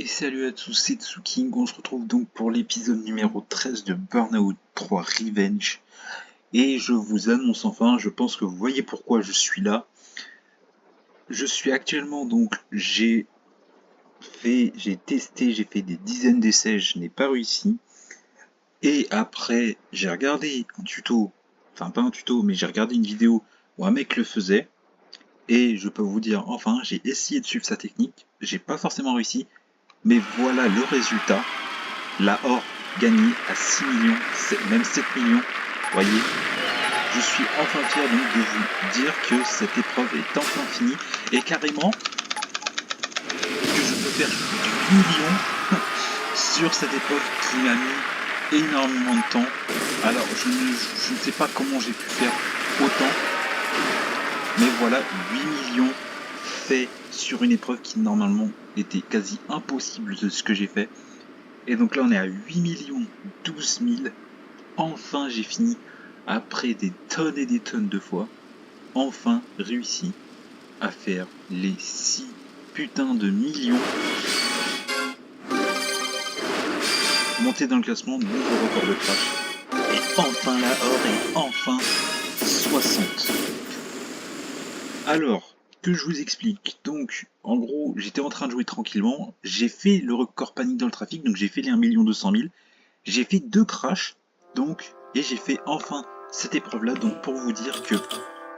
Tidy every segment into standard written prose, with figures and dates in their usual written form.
Et salut à tous, c'est Tsuking. On se retrouve donc pour l'épisode numéro 13 de Burnout 3 Revenge. Et je vous annonce enfin, je pense que vous voyez pourquoi je suis là. Je suis actuellement donc, j'ai testé, j'ai fait des dizaines d'essais, je n'ai pas réussi. Et après, j'ai regardé un tuto, enfin pas un tuto, mais j'ai regardé une vidéo où un mec le faisait. Et je peux vous dire, enfin, j'ai essayé de suivre sa technique, j'ai pas forcément réussi. Mais voilà le résultat. La Horde gagnée à 6 millions, même 7 millions. Voyez, je suis enfin fier donc de vous dire que cette épreuve est enfin finie et carrément que je peux faire du million sur cette épreuve qui m'a mis énormément de temps. Alors je ne sais pas comment j'ai pu faire autant, mais voilà 8 millions faits sur une épreuve qui normalement était quasi impossible de ce que j'ai fait. Et donc là on est à 8 millions 12 000. Enfin j'ai fini, après des tonnes et des tonnes de fois, enfin réussi à faire les 6 putains de millions. Monter dans le classement, nouveau record de crash. Et enfin la Horde est enfin 60. Alors, que je vous explique. Donc, en gros, j'étais en train de jouer tranquillement. J'ai fait le record panique dans le trafic, donc j'ai fait les 1 200 000. J'ai fait 2 crashs, donc, et j'ai fait enfin cette épreuve-là. Donc, pour vous dire que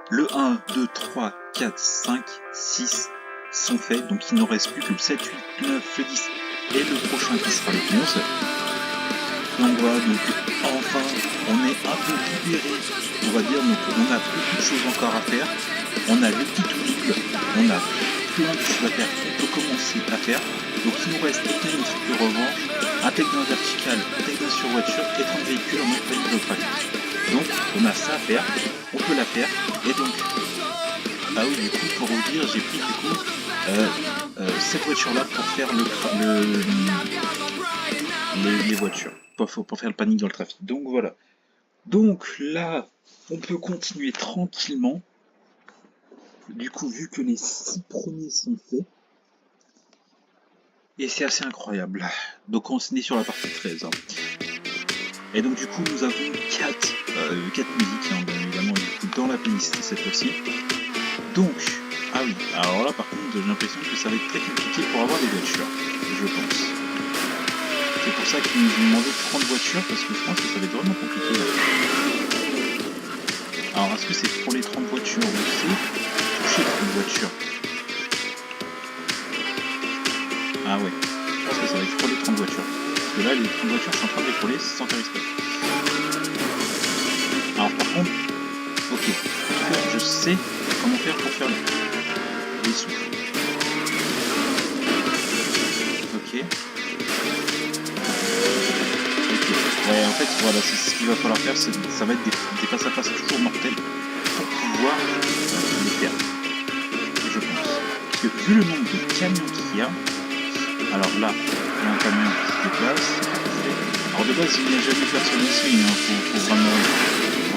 le 1, 2, 3, 4, 5, 6 sont faits. Donc, il n'en reste plus que le 7, 8, 9, le 10 et le prochain qui sera le 11. Donc voilà, donc enfin, on est un peu libéré, on va dire. Donc, on a beaucoup de choses encore à faire. On a le petit double, on a plein de choses à faire qu'on peut commencer à faire. Donc il nous reste une triple revanche, un takedown vertical, un takedown sur voiture et 30 véhicules en mode panique de pratique. Donc on a ça à faire, on peut la faire. Et donc, ah oui, du coup pour vous dire, j'ai pris du coup cette voiture là pour faire les voitures, pour faire le panique dans le trafic. Donc voilà. Donc là, on peut continuer tranquillement. Du coup, vu que les 6 premiers sont faits, et c'est assez incroyable. Donc on est sur la partie 13. Hein. Et donc du coup, nous avons 4 musiques, hein, bien évidemment, du coup, dans la playlist cette fois-ci. Donc, ah oui, alors là par contre, j'ai l'impression que ça va être très compliqué pour avoir des voitures, je pense. C'est pour ça qu'ils nous ont demandé 30 voitures, parce que je pense que ça va être vraiment compliqué. Là. Alors, est-ce que c'est pour les 30 voitures ou c'est toucher 30 voitures? Ah ouais, je pense que ça va être pour les 30 voitures. Parce que là, les 30 voitures, je suis en train de les frôler sans faire exprès. Alors par contre, ok, je sais comment faire pour faire les sous. Ok. Ouais, en fait, voilà, c'est ce qu'il va falloir faire, ça va être des face à face toujours mortels pour pouvoir les faire. Je pense. Parce que vu le nombre de camions qu'il y a, alors là, il y a un camion qui se déplace. Alors de base, il n'y a jamais personne ici, hein. Faut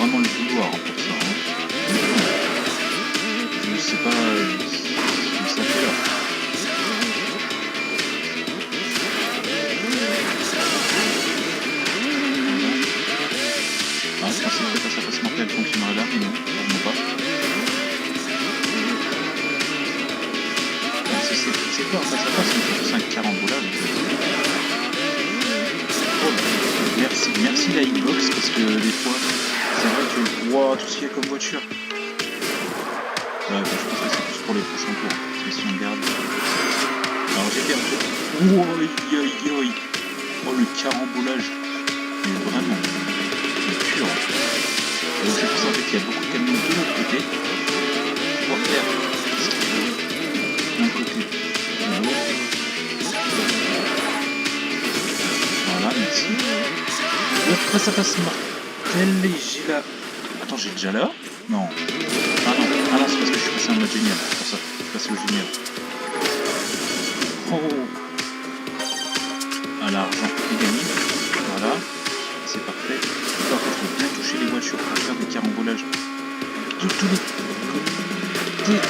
vraiment le vouloir pour ça. Hein. Je sais pas ce que ça fait là. Ah, je pensais que ça passe mortel fonctionnerait là, mais non, vraiment pas. C'est quoi ça passe, c'est 5 carambolage. Oh, merci la inbox, parce que des fois, c'est vrai que wow, tout ce qu'il y a comme voiture. Ouais, bah, je pense que c'est plus pour les prochains tours, parce que si on regarde. Alors j'ai perdu. Oh le carambolage. Mais vraiment, c'est pur. Et donc c'est pour ça en fait qu'il y a beaucoup de camions de l'autre côté pour faire d'un côté et de l'autre. Voilà, merci. Pourquoi ça passe mortel et j'ai là. Attends, j'ai déjà là? Non. Ah non, c'est parce que je suis passé en mode génial. C'est pour ça, je suis passé au génial. Oh. Ah, l'argent est gagné. Voilà. C'est parfait. Par contre, il faut bien toucher les voitures pour faire des carambolages. De tous les côtés.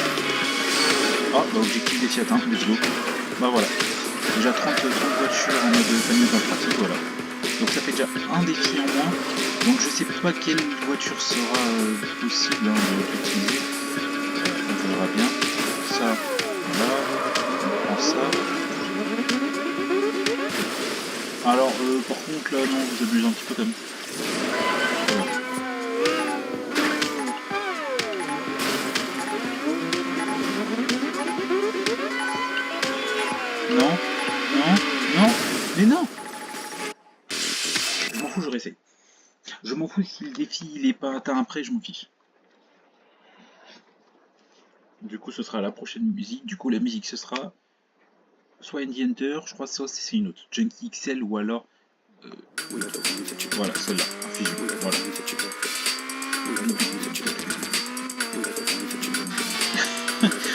Ah, bah objectif défi atteint, let's go. Bah voilà. Déjà 30 voitures en mode famille dans le pratique, voilà. Donc ça fait déjà un défi en moins. Donc je sais pas quelle voiture sera possible d'utiliser. On verra bien. Ça, voilà. On prend ça. Alors par contre là non, vous abusez un petit peu quand même. Non, non, non, mais non. Je m'en fous, je réessaye. Je m'en fous si le défi il est pas atteint après, je m'en fiche. Du coup ce sera la prochaine musique. Du coup la musique ce sera soit Indie Hunter, je crois soit c'est une autre, Junkie XL ou alors voilà celle-là, Infligible, voilà.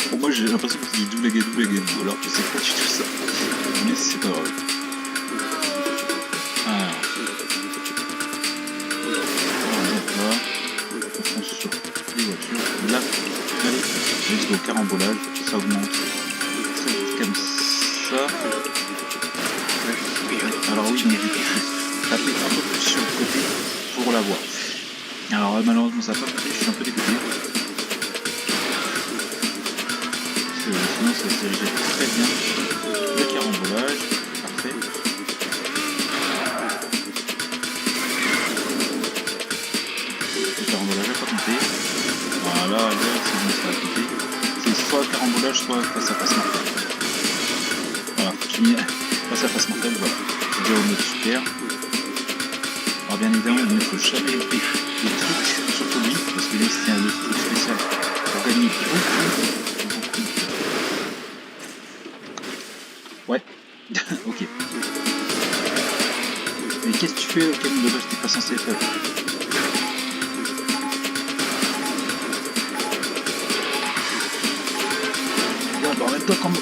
Bon, moi j'ai l'impression que c'est double game, ou alors je sais pas du tout ça, mais c'est pas grave. Alors, on fonce sur les voitures, là, allez, let's go, carambolage, ça augmente très vite comme ça. Alors oui, donc du coup, je vais taper un peu plus sur le côté pour la voir. Alors malheureusement ça n'a pas marché, je suis un peu dégoûté. Parce que sinon ça se dirigeait très bien. Le carambolage, parfait. Le carambolage n'a pas compté. Voilà, là c'est bon, ça a compté. C'est soit carambolage, soit face à face mortel. Voilà, j'ai mis face à face mortel, voilà. C'est déjà au mode super. Alors bien évidemment, il ne faut jamais louper les trucs, surtout lui, parce que lui c'est un truc spécial pour gagner beaucoup. Ouais, ok. Mais qu'est-ce que tu fais au camion de base, t'es pas censé faire? Ouais, bah en même temps, comme...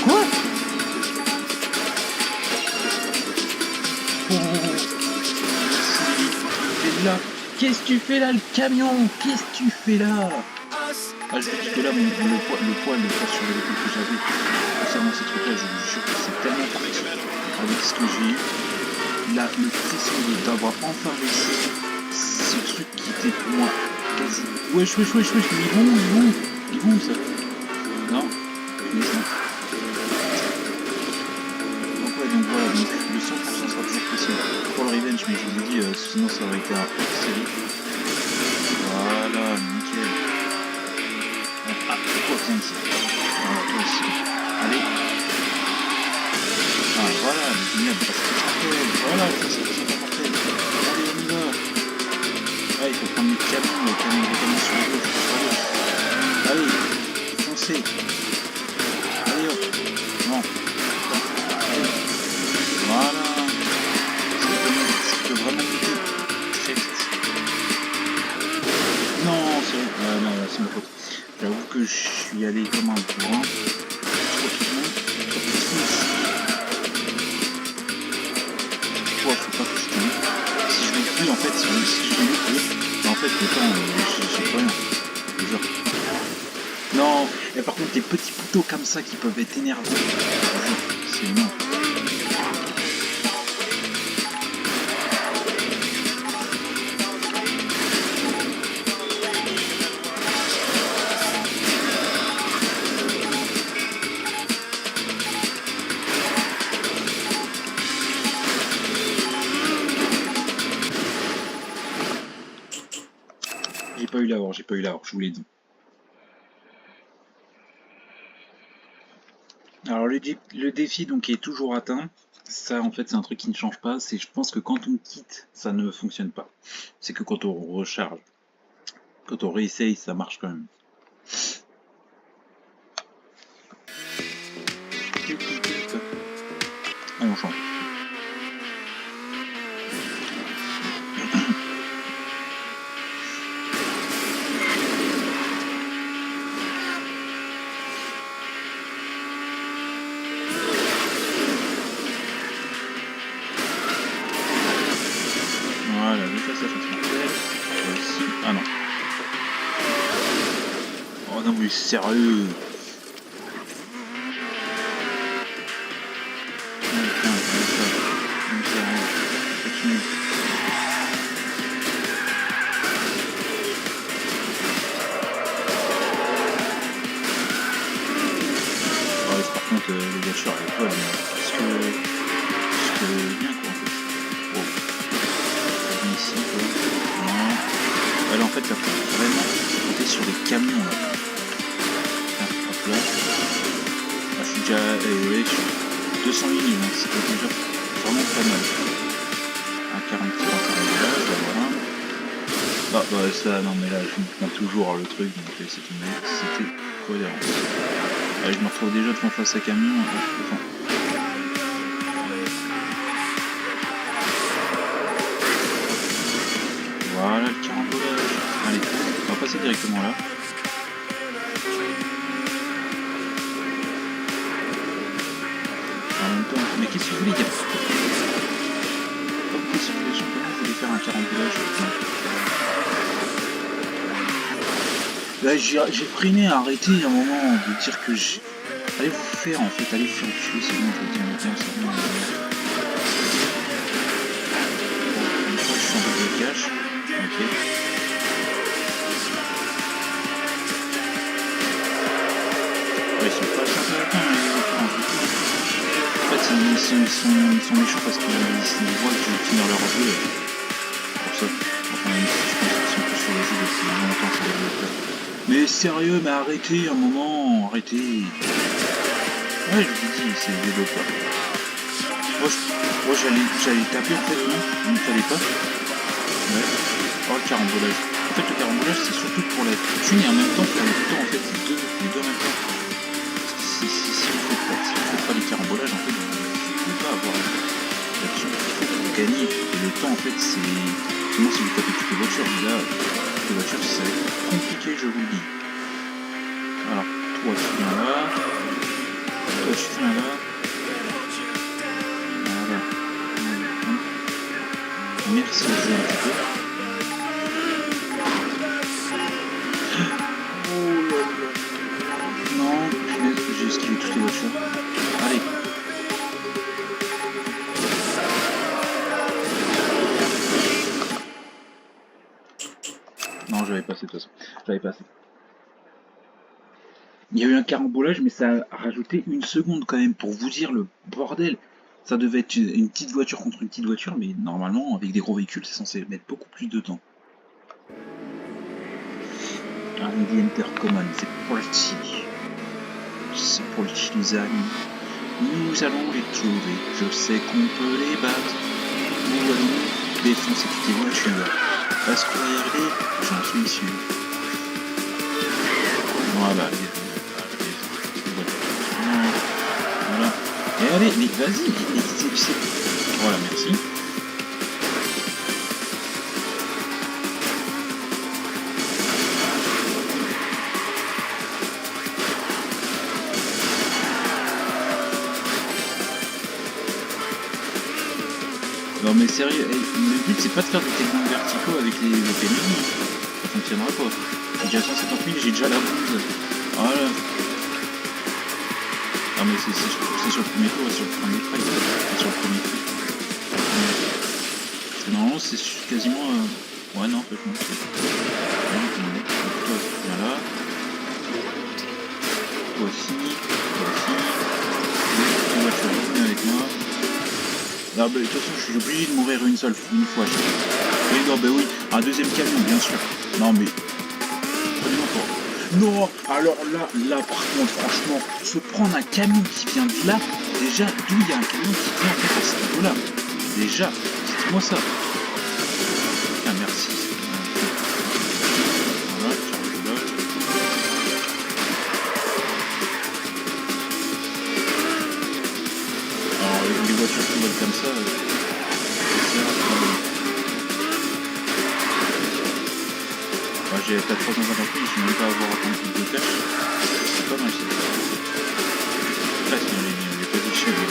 Quoi? Là. Qu'est-ce que tu fais là, le camion? Qu'est-ce que tu fais là? Ah, je dis que là, le poids sur l'épaule que j'avais concernant ces trucs-là, je vous jure que c'est tellement parti avec ce que j'ai eu. Là, le frisson d'avoir enfin réussi ce truc qui était pour moi quasi... Wesh, mais ils vont ça? Non? Donc ouais, donc voilà, donc le 100% sera toujours possible pour le revenge, mais je vous ai dit, sinon ça aurait été un peu série. Voilà, nickel. Ah, quoi, viens ici. Voilà, toi aussi. Allez. Ah, voilà, génial, parce que c'est mortel. Voilà, ça c'est mortel. Allez, on y va. Ah, il faut prendre les camions sur les gauche. Allez, foncez. Allez, hop. Non. Allez. Voilà. Ça peut vraiment m'aider très vite. Non, c'est vrai. Non, c'est ma faute. J'avoue que je suis allé comme un bourrin. Trop rapidement. Faut pas que je te loupe. Si je l'ai plus, en fait, si je l'ai loupé, en fait, le temps, j'ai pas rien. Déjà. Non, et par contre, des petits couteaux comme ça qui peuvent être énervants. C'est énorme. J'ai pas eu l'avoir, je vous l'ai dit. Alors le défi donc est toujours atteint. Ça en fait c'est un truc qui ne change pas. C'est je pense que quand on quitte, ça ne fonctionne pas. C'est que quand on recharge, quand on réessaye, ça marche quand même. Allez, on change. Voilà, le face à face mortel. Ici. Ah non. non mais sérieux. Continue. Par contre, les voitures, elles volent, parce que bien quoi en fait. Oh. Ici, quoi. Non. Là en fait, là, faut vraiment compter sur les camions là. Ah, hop là. Ah, je suis déjà ouais, sur 200 000, hein. C'est déjà vraiment pas mal. Un 40 km, voilà. Ah bah ça, non mais là, je me prends toujours le truc, donc c'était cohérent. Allez, je me retrouve déjà devant face à camion. Enfin. Voilà le carambolage. Allez, on va passer directement là. En même temps, mais qu'est-ce que vous voulez dire? Pas beaucoup de circulation, comment vous voulez faire un carambolage? Là, j'ai freiné à arrêter à un moment de dire que j'ai... Allez vous faire en fait, allez vous faire tuer, c'est bon, je vous dis en même temps, c'est bon. Une fois je suis en mode de cache, ok. Ouais, ils sont pas sympas à temps, en fait, ils sont méchants parce qu'ils voient que je vais finir leur jeu. Pour ça, enfin, même si je pense qu'ils sont plus sur le jeu depuis longtemps sur les développeurs. Mais sérieux, mais arrêtez un moment, arrêtez. Ouais, je vous dis, c'est le développeur. Moi j'allais taper en fait, non, il ne fallait pas. Ouais. Oh, le carambolage. En fait, le carambolage, c'est surtout pour la thune et en même temps pour le temps, en fait, les deux en même temps. Parce que si vous faites pas les carambolages, en fait, vous ne pouvez pas avoir la thune qu'il faut pour gagner. Et le temps, en fait, c'est... Sinon, si vous tapez toutes les voitures, là, toutes les voitures, ça va être compliqué, je vous le dis. Alors, toi, tu viens là. Toi, tu viens là. Voilà. Merci de jouer un petit peu. Oh là là. Non, j'ai esquivé toutes les voitures. Allez. Non, j'avais passé de toute façon. J'avais passé. Il y a eu un carambolage, mais ça a rajouté une seconde quand même pour vous dire le bordel. Ça devait être une petite voiture contre une petite voiture, mais normalement, avec des gros véhicules, c'est censé mettre beaucoup plus de temps. Andy Intercommon, c'est parti. C'est parti les amis. Nous allons les trouver. Je sais qu'on peut les battre. Nous allons défoncer toutes les voitures. Est-ce qu'on va y arriver? J'en suis sûr. Voilà. Voilà. Et allez, mais vas-y, c'est... Voilà, merci. Non mais sérieux, le but c'est pas de faire des techniques verticaux avec les pénibles, ça fonctionnera pas. J'ai déjà 150 000, j'ai déjà la bouse. Voilà. Non mais c'est sur le premier tour et sur le premier try, c'est sur le premier tour. Normalement c'est quasiment... Ouais non en fait non. Toi viens là. Toi aussi. Toi aussi. Tu vas venir avec moi. Ah bah, de toute façon, je suis obligé de mourir une fois. Oui, non, bah oui, un deuxième camion, bien sûr. Non, mais... Non, alors là, par contre, franchement, se prendre un camion qui vient de là, déjà, d'où il y a un camion qui vient en fait à ce niveau-là. Déjà, dites-moi ça. Ah, merci. Voilà, carambolage. Alors, les voitures qui volent comme ça, j'ai 450 000, je ne vais même pas avoir un peu de cash. C'est pas mal ça. Presque, les positions vont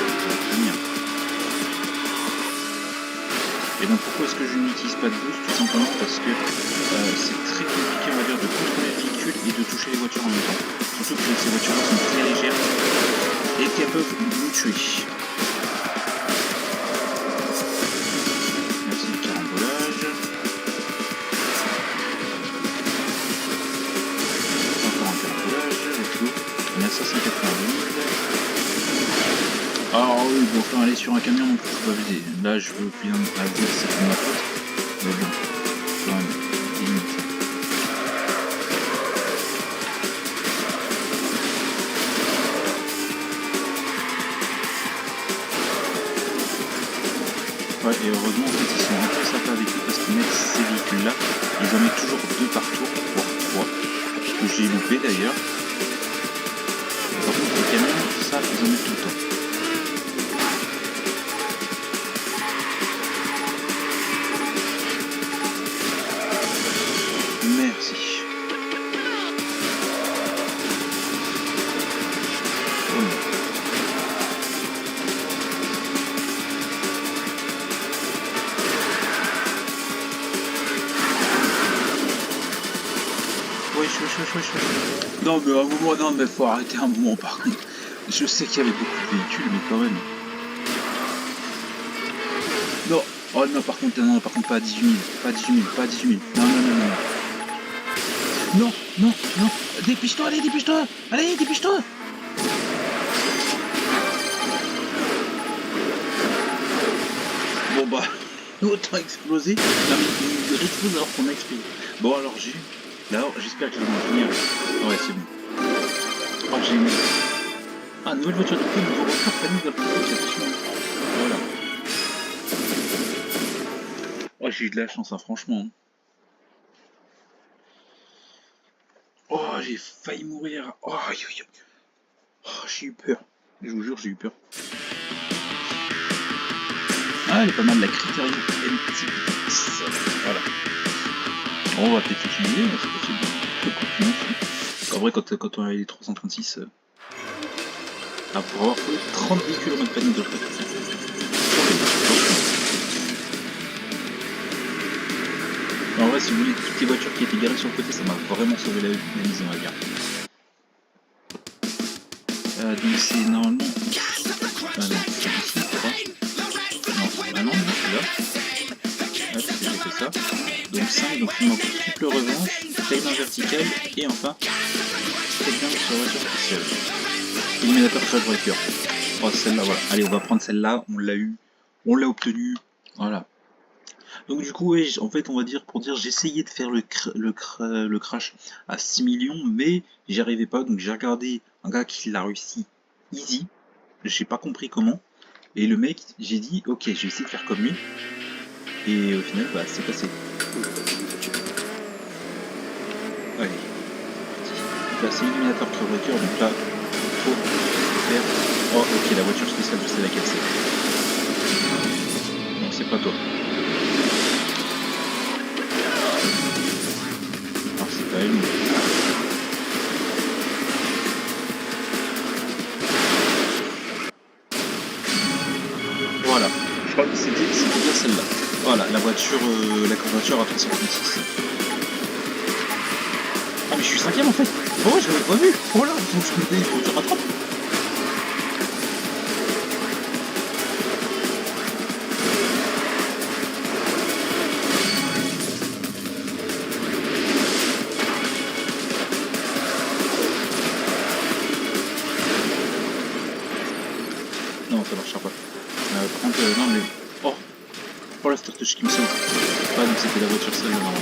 tenir. Et donc pourquoi est-ce que je n'utilise pas de boost? Tout simplement parce que c'est très compliqué, on va dire, de contrôler le véhicule et de toucher les voitures en même temps. Surtout que ces voitures-là sont très légères et qu'elles peuvent nous tuer. Merci le carambolage. Encore un carambolage avec l'eau. On a 590 000. Ah oui, bon, enfin, aller sur un camion non plus, faut pas viser. Là, je veux bien avouer que c'est de ma faute. Mais bon, quand même, limite. Ouais, et heureusement, en fait, ils sont un peu sympas avec eux parce qu'ils mettent ces véhicules-là, ils en mettent toujours 2 par tour, voire 3. Ce que j'ai loupé d'ailleurs. Par contre, les camions, ça, ils en mettent tout le temps. Merci. Wesh. Non mais à un moment, non mais faut arrêter un moment par contre. Je sais qu'il y avait beaucoup de véhicules, mais quand même. Non, oh non par contre, non, pas à 18 000, pas à 18 000. Non, dépêche-toi, allez, dépêche-toi. Bon bah, autant exploser. Non mais il explose alors qu'on a explosé. Bon alors là, j'espère que je vais m'en finir. Ouais, c'est bon. Oh, j'ai une... Ah, nouvelle voiture de prix, nouveau record, pas nouvelle voiture, attention. Voilà. Oh, j'ai eu de la chance, hein, franchement. Oh, j'ai failli mourir. Oh, j'ai eu peur. Je vous jure, j'ai eu peur. Ah, elle est pas mal, la Criterion MTX. Voilà. On va peut-être utiliser, mais c'est possible. En vrai, quand on a les 336, pour avoir fait 30 véhicules en mode panique de le en vrai, si vous voulez, toutes les voitures qui étaient garées sur le côté, ça m'a vraiment sauvé la mise, on va dire. Donc c'est normalement... Ah non, c'est ici, je crois. Non, c'est là. Hop, j'ai fait ça. Donc 5, donc il manque triple revanche, takedown vertical, et enfin, takedown sur voiture spéciale. Éliminateur Crash Breaker. Oh, celle-là, voilà. Allez, on va prendre celle-là, on l'a eu, on l'a obtenu, voilà. Donc du coup, ouais, en fait, on va dire, pour dire, j'ai essayé de faire le crash à 6 millions, mais j'y arrivais pas, donc j'ai regardé un gars qui l'a réussi easy, j'ai pas compris comment, et le mec, j'ai dit, ok, je vais essayer de faire comme lui, et au final, bah, c'est passé. Allez, là, c'est éliminateur de voiture, donc là, faut faire... Oh, ok, la voiture spéciale, je sais laquelle c'est. Non, c'est pas toi. Alors, c'est pas elle. Voilà, je crois que c'était bien celle-là. Voilà, la voiture à 336. Ah, mais je suis 5ème en fait. Oh, je l'avais pas vu. Oh là, il faut que je rattrape. Non, ça marchera pas. Par contre, non mais... Oh la start-touch qui me sauve. Ah, donc c'était la voiture seule normalement.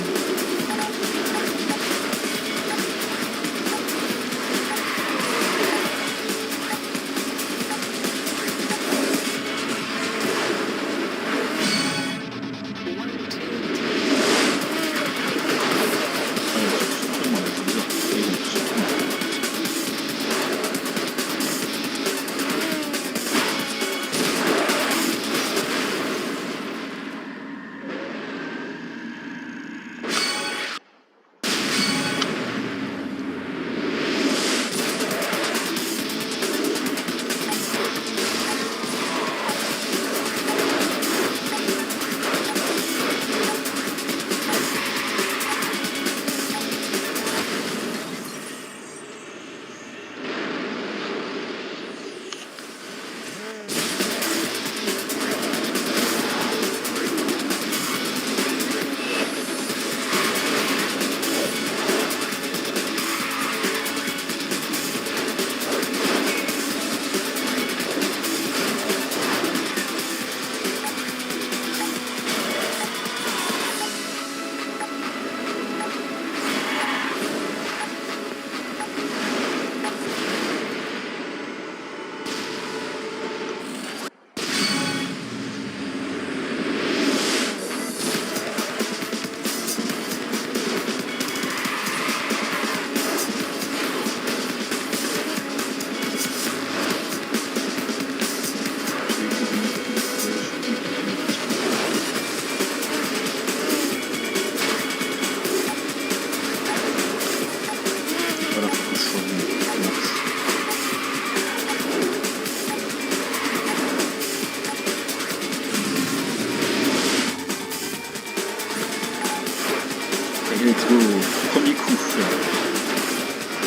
voiture.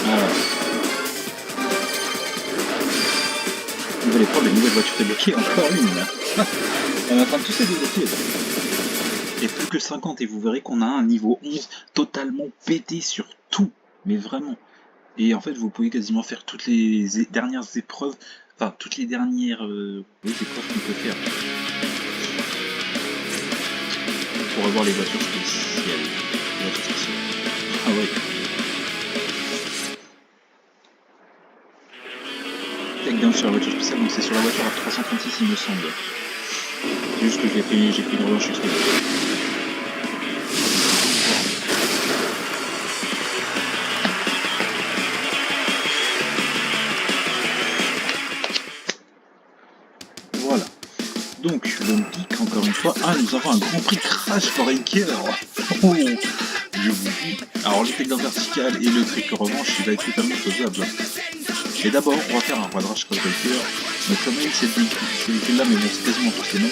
Voilà. Nouvelle épreuve, la nouvelle voiture est bloquée, encore une là. On est en train de tous les débloquer. Et plus que 50 et vous verrez qu'on a un niveau 11 totalement pété sur tout. Mais vraiment. Et en fait vous pouvez quasiment faire toutes les dernières épreuves. Enfin toutes les dernières épreuves qu'on peut faire. Pour avoir les voitures spéciales. Les voitures spéciales. Ah ouais. Takedown sur la voiture spéciale, donc c'est sur la voiture à 336 il me semble. C'est juste que j'ai pris une revanche exprès. Voilà. Donc l'homme pique encore une fois. Ah, nous avons un grand prix Crash Breaker. Oh, je vous dis. Alors le takedown vertical et le trick revanche, il va être totalement faisable. Et d'abord, on va faire un quadrage Crash Breaker. Donc on a eu ces véhicules-là, mais bon, c'est quasiment tous les mêmes.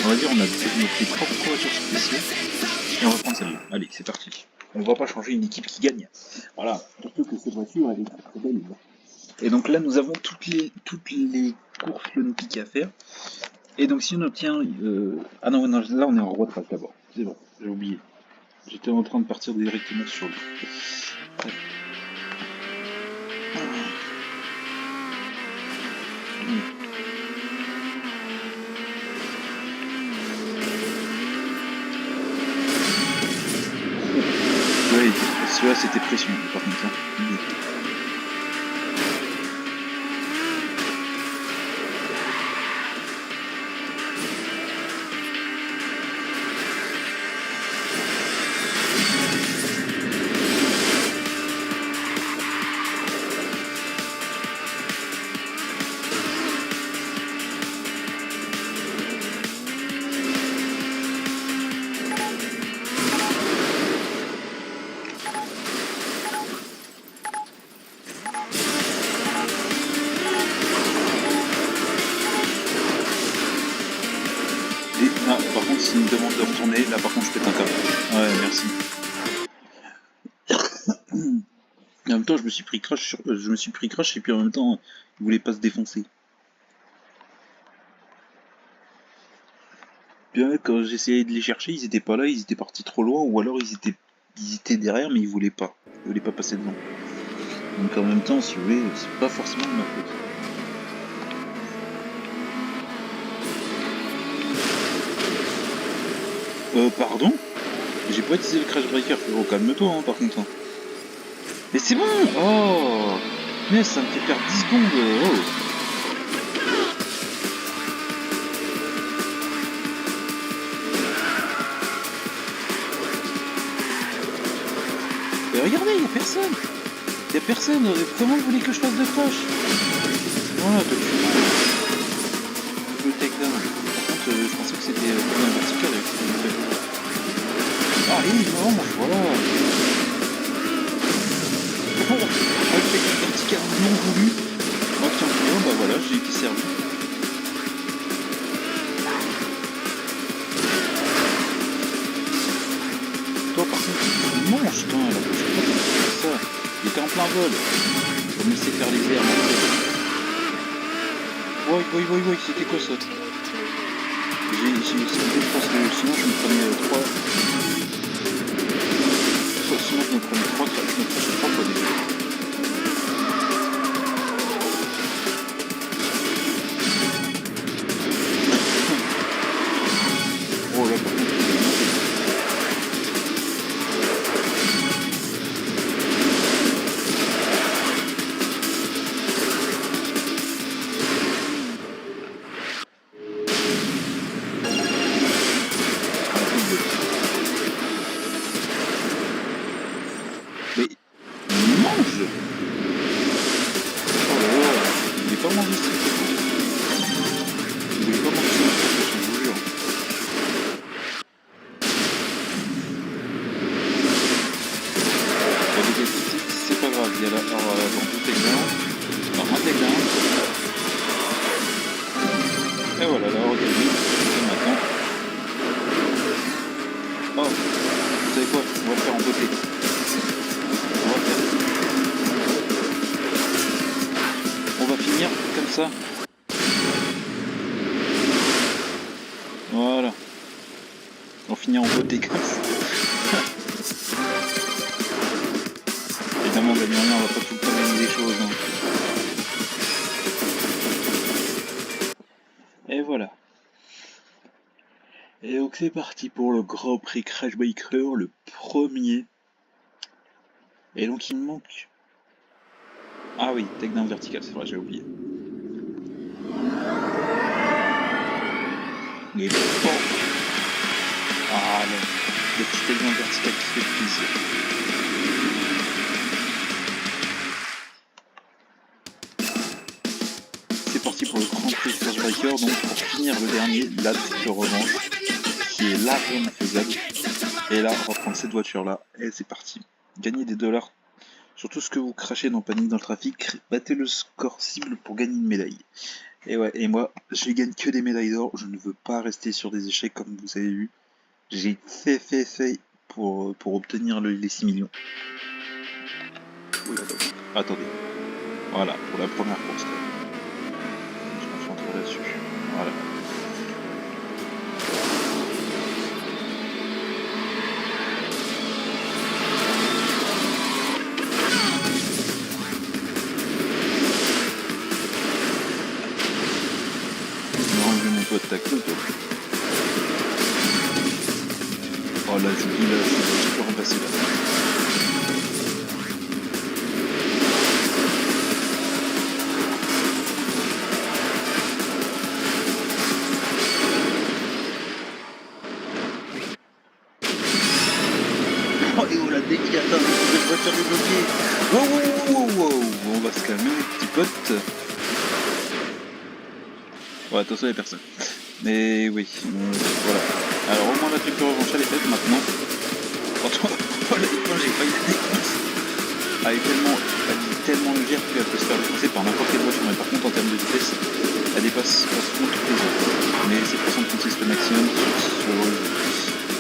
On va dire on a notre propre voiture spéciale. Et on va prendre celle-là. Allez, c'est parti. On ne va pas changer une équipe qui gagne. Voilà. Surtout que cette voiture, elle est très belle. Et donc là, nous avons toutes les courses olympiques à faire. Et donc si on obtient... Ah non, non, là on est en retraite d'abord. C'est bon, j'ai oublié. J'étais en train de partir directement sur lui. Ouais. Ouais, celui-là c'était pression par contre. Hein. Par contre, s'il me demande de retourner, là par contre je pète un câble. Ouais, merci. En même temps, je me suis pris crash et puis en même temps, il voulait pas se défoncer. Puis quand j'essayais de les chercher, ils étaient pas là, ils étaient partis trop loin, ou alors ils étaient derrière, mais ils voulaient pas passer devant. Donc en même temps, si vous voulez, c'est pas forcément de ma faute. Pardon? J'ai pas utilisé le crash breaker, frérot, calme-toi, hein, par contre. Mais c'est bon! Oh! Mais ça me fait perdre 10 secondes! Oh! Mais regardez, y'a personne! Y'a personne! Comment vous voulez que je fasse de crash? Voilà, toi tu... Le takedown. Par contre, je pensais que c'était un vertical avec ce que je fais. Ah, il mange, voilà! Oh, avec le vertical non voulu. Oh tiens, bah voilà, j'ai été servi. Toi par contre, tu manges, toi, là, je sais pas comment tu fais ça. Il était en plein vol. Faut me laisser faire les airs, moi. Oui, c'était quoi ça? J'ai essayé, je pense que sinon je me prenais 3. Sinon je me prenais 3 fois des fois. Oh là, par contre. Mais il mange! Oh là là, il voulait pas manger ça. Il voulait pas manger ça, je vous jure. C'est pas grave, il y a là, alors, dans deux takedowns, dans un takedown. Et voilà, là, regardez, c'est maintenant. Oh, vous savez quoi, on va faire en beauté. On va finir comme ça. Voilà. On finit en beauté comme ça. Évidemment, on gagne rien, on va pas tout le temps gagner des choses. Hein. Et voilà. Et donc c'est parti pour le Grand Prix Crash Biker, le premier. Et donc il me manque... Ah oui, takedown vertical, c'est vrai, j'ai oublié. Et bon. Ah le petit takedown vertical qui fait plaisir. C'est parti pour le Grand Prix Crash Biker, donc pour finir le dernier, la triple revanche, qui est largement faisable. Et là, on va prendre cette voiture-là, et c'est parti. Gagner des dollars sur tout ce que vous crachez dans Panique dans le trafic, battez le score cible pour gagner une médaille. Et ouais, et moi, je gagne que des médailles d'or, je ne veux pas rester sur des échecs comme vous avez vu. J'ai fait pour obtenir les 6 millions. Oui, attendez. Voilà, pour la première course. Je me concentre là-dessus. Voilà. Toi de ta queue, toi. Oh là, je dis là, je peux remplacer là. Oh et oh la déviation, cette voiture débloquée. Wow. On va se calmer, petit pote. Ouais, attention les personnes. Mais oui, voilà. Alors au moins la triple revanche elle est faite maintenant. Franchement, j'ai failli la défoncer. Elle est tellement légère qu'elle peut se faire dépasser par n'importe quelle voiture. Mais par contre en termes de vitesse, elle dépasse pratiquement toutes les autres. Mais c'est 336 le maximum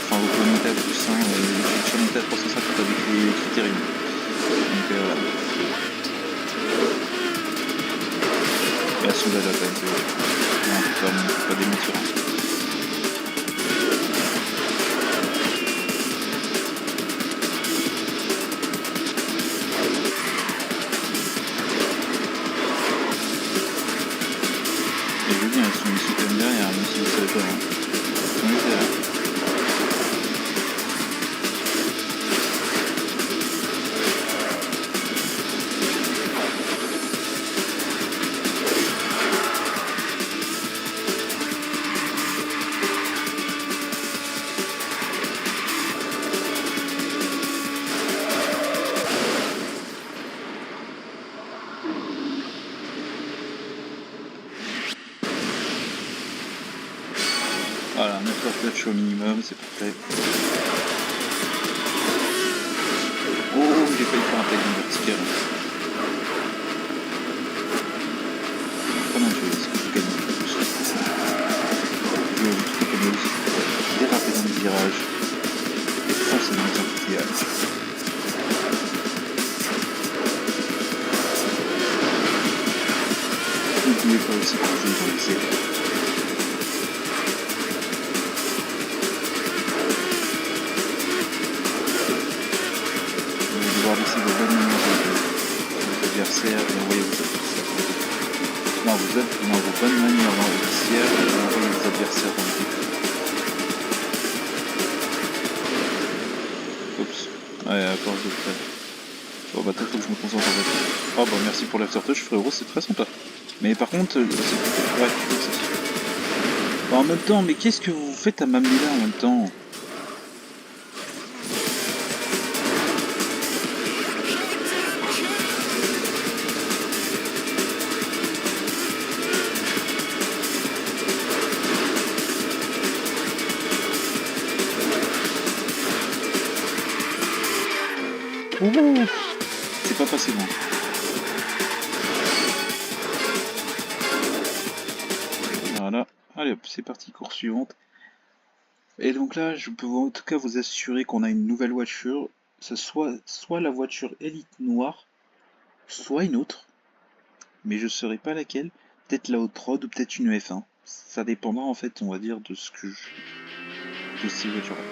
enfin vous pouvez monter à plus, hein, je suis monté à 350 avec les critères. Donc voilà. Et la soudage à peine. Non, pas des mots sur un. Et je vous dis, elles sont ici comme derrière, même si vous savez pas. Hein. Elles sont derrière. Voilà, 9 heures clutch au minimum, c'est parfait. Oh, j'ai failli faire un takedown vertical. Comment je vais essayer de gagner un peu plus. Je vais tout à fait aussi déraper dans les virages et foncer dans les embouteillages. N'oubliez pas aussi que vous êtes dans les airs. Laisser vos bonnes manières aux adversaires et envoyer vos adversaires. Non, vos bonnes manières dans le vestiaire et envoyer vos adversaires dans l'équipe. Oups. Ouais, à force de faire. Bon bah peut-être faut que je me concentre en fait. Oh bah merci pour l'aftertouch frérot, c'est très sympa. Mais par contre, c'est... Ouais, c'est... Bah, en même temps, mais qu'est-ce que vous faites à m'amener là en même temps? Ouh, c'est pas passé loin. Voilà, allez hop, c'est parti, course suivante. Et donc là, je peux en tout cas vous assurer qu'on a une nouvelle voiture. ce soit la voiture élite noire, soit une autre, mais je ne saurais pas laquelle. Peut-être la Hot Rod ou peut-être une F1. Ça dépendra en fait, on va dire, de ces voitures-là.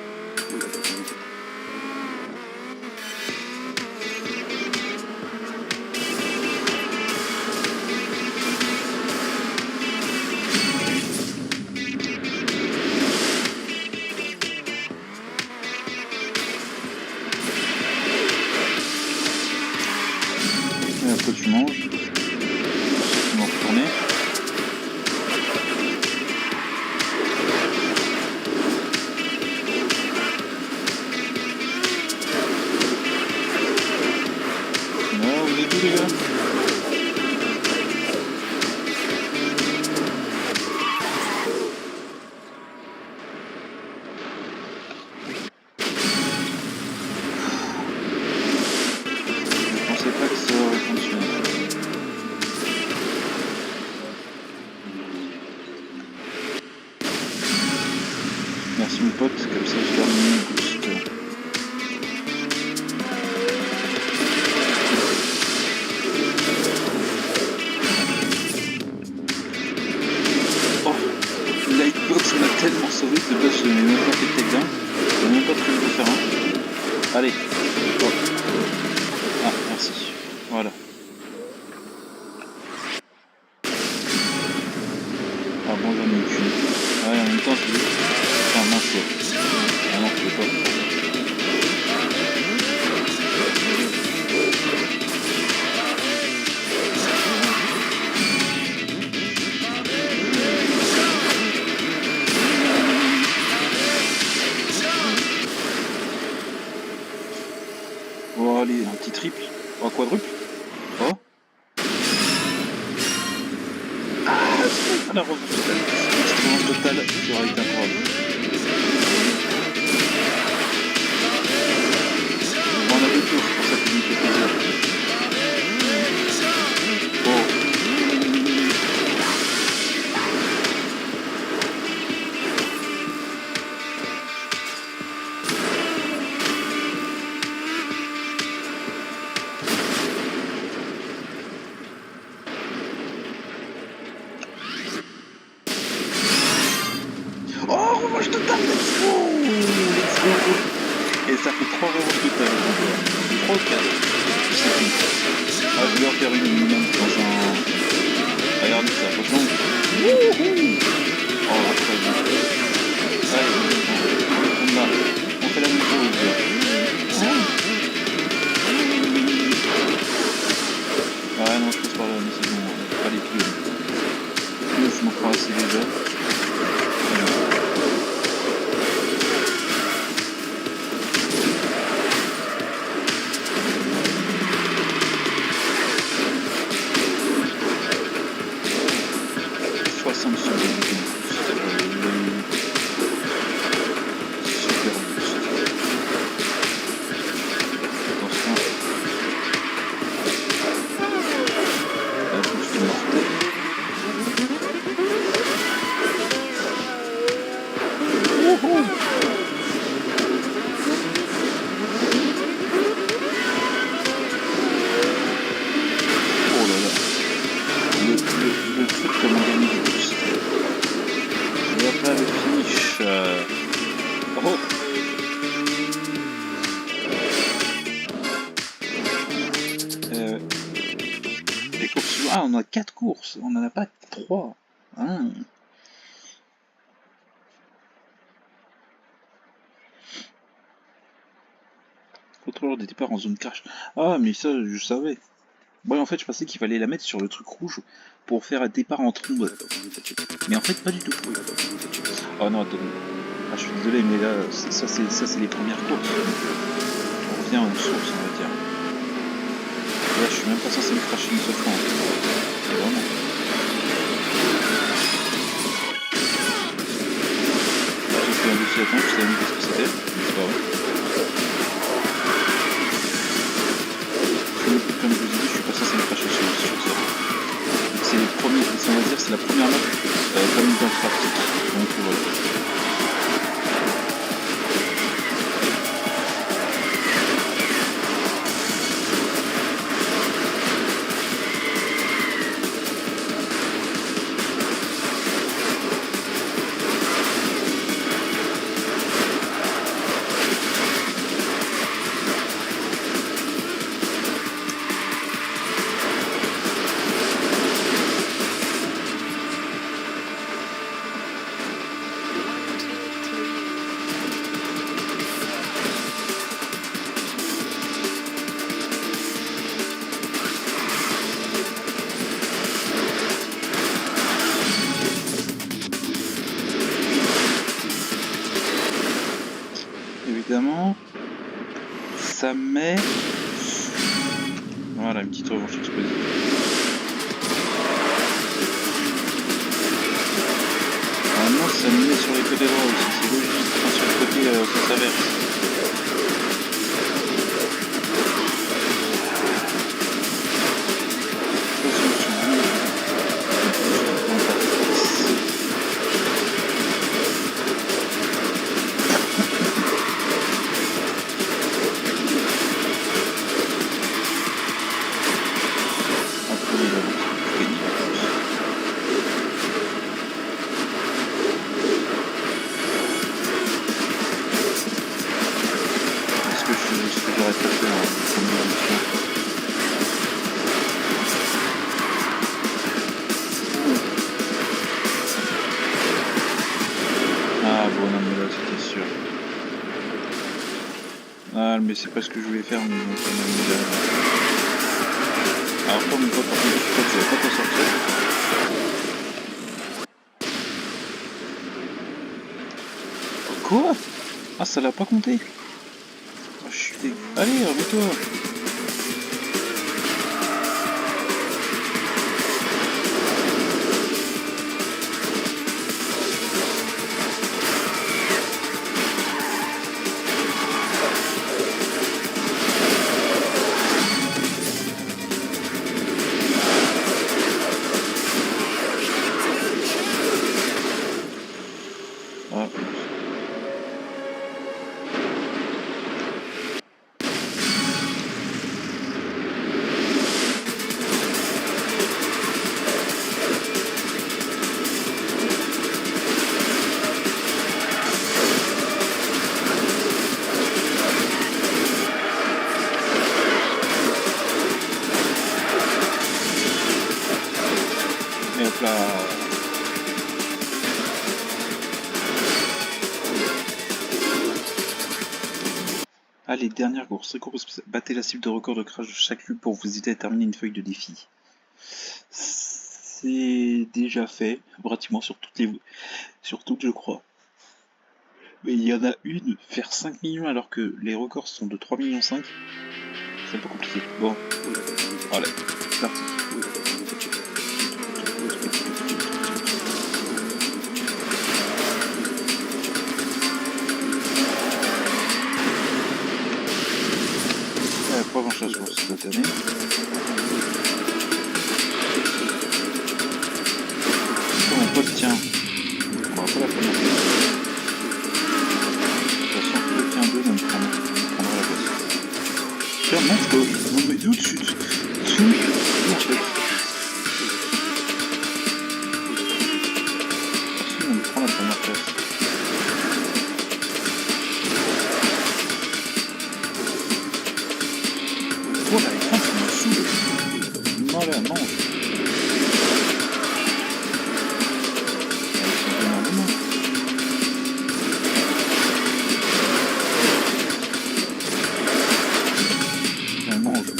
Et après tu manges. On va retourner. Là, vous êtes où les gars? Je pensais pas que ça aurait fonctionné. Merci mon pote, comme ça je termine mon boost. Oh, Lightbox m'a tellement sauvé que de base je n'ai même pas fait de takedown. Je n'ai même pas prévu de faire un. Allez. Oh. Ah, merci. Voilà. Ah bon, j'en ai aucune. Ouais, en même temps, je vais... Ah mince, ouais. Ah non, je peux pas. Oh, allez, un petit triple. Oh, quadruple. Oh. Ah, la revanche totale. L'expérience totale, ça aurait été incroyable. Bon, on a deux tours, c'est pour ça que je me fais plaisir. Oh. Oh, revanche totale, let's go! Let's go! Et ça fait 3 revanches totales. 3 ou 4, je sais plus. Ah, je vais en faire une minimum dans un... Regardez ça, franchement. Wouhou! Oh, très bien. Allez, on fait la même chose. Ah non, je passe par là, mais c'est bon. Allez, plus. Je m'en prends assez déjà. Le truc comme on gagne du boost. Et après le finish. Oh. Les courses. Ah, on a 4 courses, on n'en a pas 3. Ah. Contrôleur des départs en zone crash. Ah, mais ça, je savais. Bon, en fait, je pensais qu'il fallait la mettre sur le truc rouge pour faire un départ en trombe. Mais en fait, pas du tout. Oh non, attendez. Ah, je suis désolé, mais là, ça c'est les premières courses. On revient aux sources, on va dire. Là, je suis même pas censé me cracher une seule fois. Vraiment. J'ai fait un dossier à temps, je savais même pas ce que c'était. C'est pas vrai. Comme je vous ai dit, je suis pas censé me cracher sur ça. C'est les premiers, on va dire, c'est la première map comme dans le pratique. Donc voilà. ça met... Voilà, une petite revanche explosive. Normalement, ça me met sur les côtés droits aussi, c'est logique. Enfin, sur le côté ça s'averse. Ah, mais c'est pas ce que je voulais faire, mais bon, ça m'a mis là. Alors, comme une fois, par contre, je crois que je vais pas t'en sortir. Quoi? Ah, ça l'a pas compté? Oh, je suis dégueu. Allez, remets-toi! Allez, dernière course. Battez la cible de record de crash de chaque lieu pour vous aider à terminer une feuille de défi. C'est déjà fait, pratiquement sur toutes, je crois. Mais il y en a une, faire 5 millions alors que les records sont de 3,5 millions. C'est un peu compliqué. Bon, voilà, c'est parti. Pas grand chose pour cette année. Mon pote tient. On va pas la première place. De toute façon, le tient 2, donc on prendra la place. Tiens, mince, on met deux dessus. En fait. Si, on prend la première place. Oh là, les ça me saoule. Non, là, mange. Elle mange.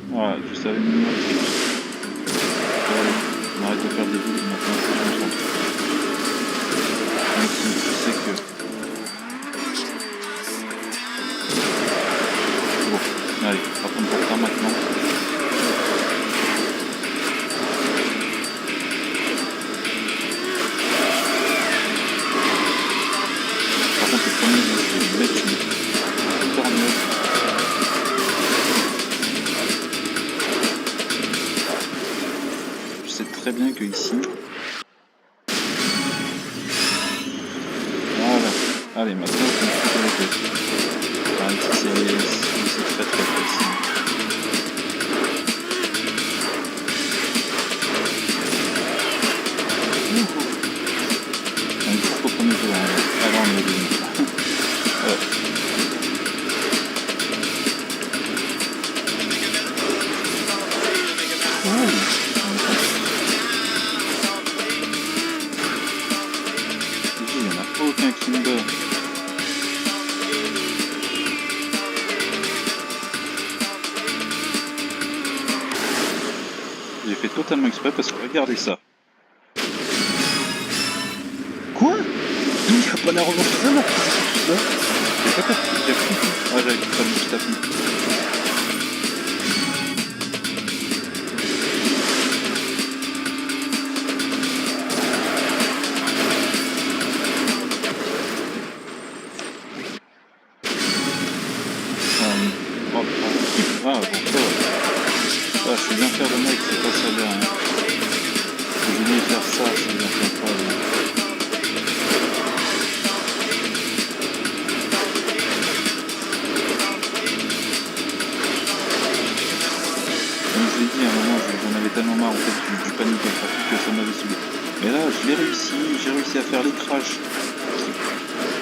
Voilà, je savais minimum. On arrête de faire des bulles, maintenant on se concentre. Même si je sais que... Par contre, pour faire maintenant. Par contre, le premier, je vais mettre une tornade. Je sais très bien que ici. Voilà. Allez, maintenant, je me fous de la tête. Enfin, c'est très très facile. Donc, pourquoi premier tour avant le deuxième tour. Il n'y en a aucun qui me bat. J'ai fait totalement exprès parce que regardez ça. Quoi? Il n'y a pas la revanche de ça? J'ai pas compris, j'ai compris. Ah, j'avais tout ça juste à fond. Ah, bon, ça va. Ah, je suis bien fier de moi que c'est pas ça là. Hein. Je voulais faire ça, c'est bien fait pas. Comme je l'ai dit à un moment, j'en avais tellement marre en fait du panique en trafic que ça m'avait saoulé. Mais là, je l'ai réussi, j'ai réussi à faire les crashs qui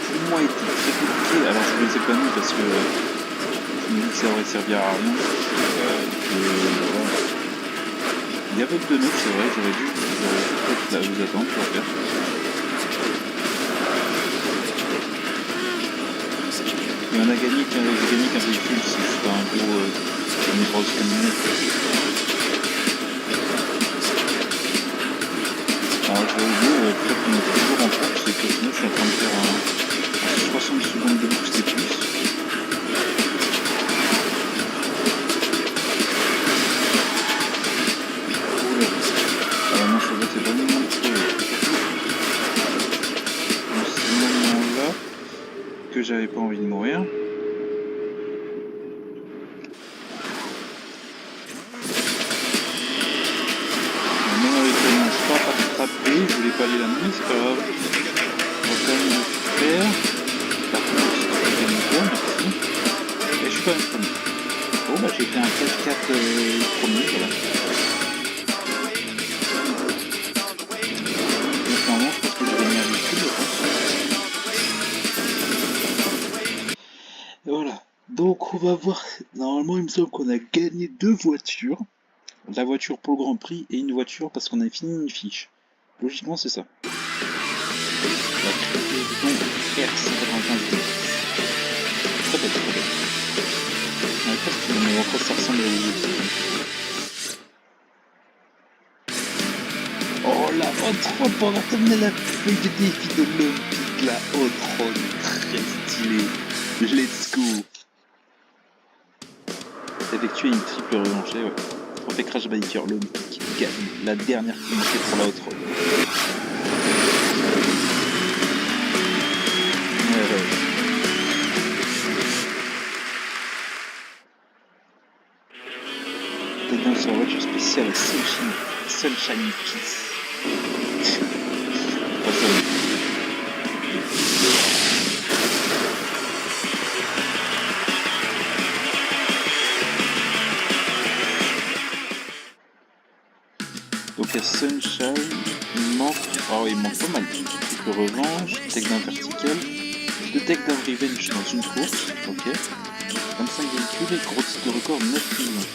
pour moi étaient très compliqués. Alors je les ai pas mis parce que je me dis que ça aurait servi à rien. Voilà. Il y avait que 2 notes, c'est vrai, j'aurais dû peut-être vous attendre pour faire. Et on a gagné qu'un véhicule, c'est pas un gros une grosse camionnette. Alors je vais vous dire, peut-être qu'on est toujours en course, c'est que sinon je suis en train de faire un 60 secondes de boost et plus. Alors mon cheval c'est vraiment dans ce moment-là que j'avais pas envie de mourir. Je voulais pas aller la mener, c'est pas grave. On va quand même le faire. Par contre, c'est pas mon tour, merci. Et je suis quand même premier. Bon, bah j'ai fait un 4-4 premier, voilà. Donc, normalement, je pense que j'ai gagné un véhicule, je pense. Et voilà. Donc, on va voir. Normalement, il me semble qu'on a gagné 2 voitures. La voiture pour le Grand Prix et une voiture parce qu'on a fini une fiche. Logiquement, c'est ça. Donc, RC95. Très belle, très belle. Ouais, presque, mais après, ça ressemble aux autres. Oh, la Hot-Rod pendant terminer la feuille de défi de l'Olympique. La Hot-Rod, très stylée. Let's go. Effectuer une triple revanchée, ouais. Trophée Crash Biker, l'Olympique gagne la dernière montée pour la Hot-Rod. T'es dans sur la voiture spéciale Sunshine Kiss. Pas ça. Donc à Sunshine, il manque. Alors il manque pas mal de trucs. Revanche, takedown vertical, 2 takedown revenge dans une course, ok. 25 véhicules et gros titre de record 9 millions.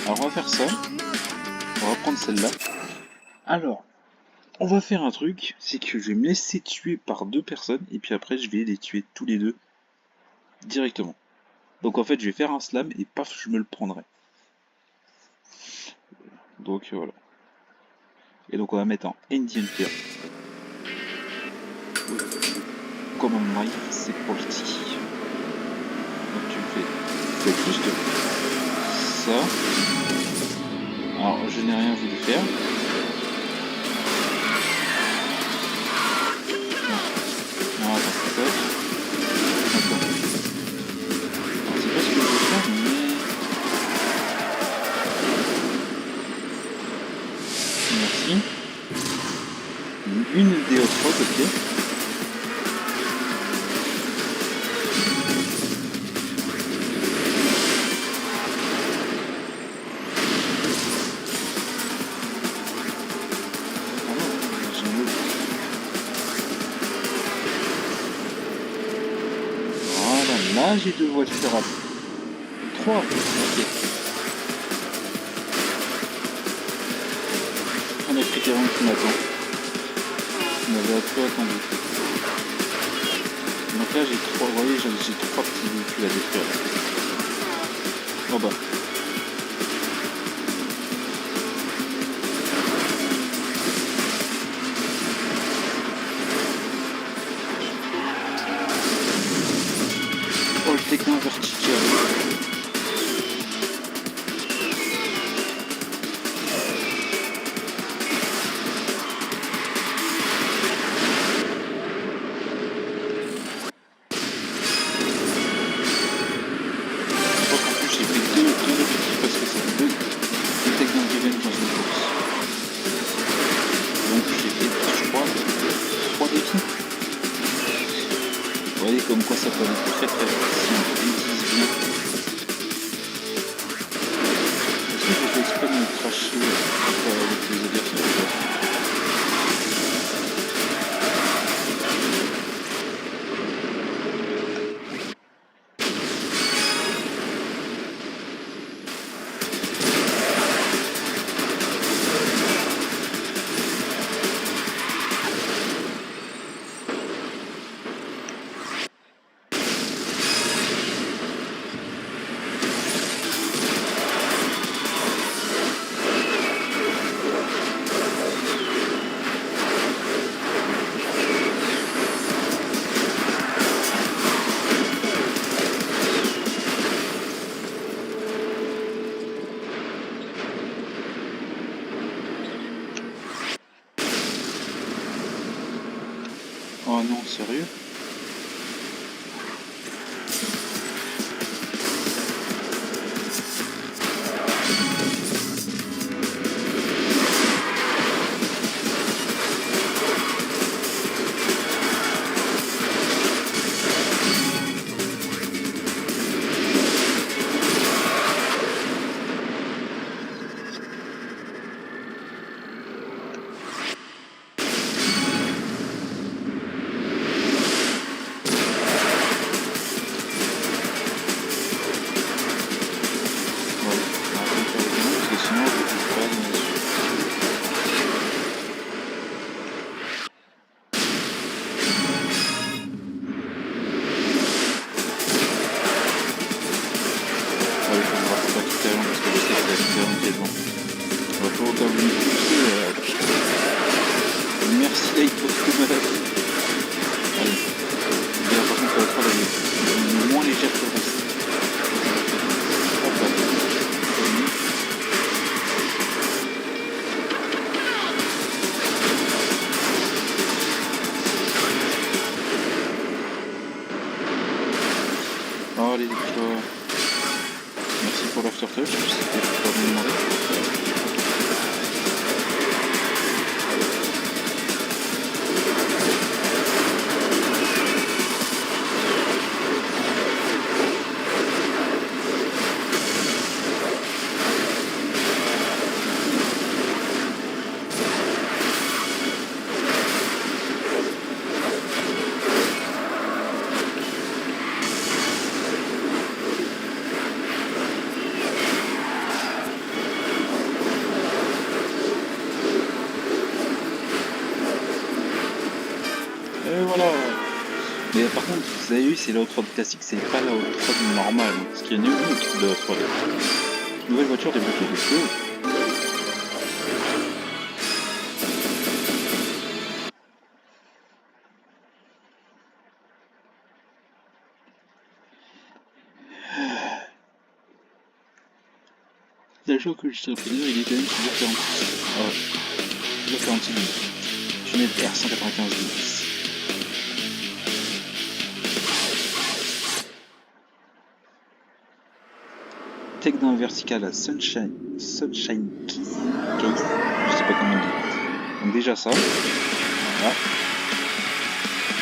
Alors on va faire ça. On va prendre celle-là. Alors, on va faire un truc, c'est que je vais me laisser tuer par 2 personnes et puis après je vais les tuer tous les deux directement. Donc en fait je vais faire un slam et paf je me le prendrai. Donc voilà. Et donc on va mettre en Indian Fear. Command Knife, c'est parti. Donc tu me fais Faites juste ça. Alors, je n'ai rien voulu faire. Non, attends, c'est ça. Attends. Alors, c'est pas ce que je veux faire, mais... Merci. Une des autres fois, ok. Là, j'ai deux voitures à... Trois. Ok. On a pris terrain qui m'attend. On avait à peu attendu. Donc là, j'ai trois, vous voyez, j'ai trois petits véhicules à détruire. Oh bah. Oh, le techno vertical. Comme quoi ça peut aller très très vite si on utilise bien. Est-ce que je fais exprès de me cracher avec les adversaires? Oh non, sérieux? Merci d'être trop malade. Allez. Bien, par contre, la fois, elle est moins légère que le reste. Hop là. Oh, les victoires. Merci pour l'aftertouch, c'était pas bien demandé. Et voilà. Mais par contre, vous avez vu, c'est la hot-rod classique, c'est pas la hot-rod normale. Parce qu'il y en a une autre de hot-rod. Nouvelle voiture débloquée, let's go. Sachant que le championnat il est quand même toujours 40. Toujours 46 minutes. Tunnel R195 10. Takedown vertical à Sunshine Case, je sais pas comment on dit. Donc déjà ça. Voilà.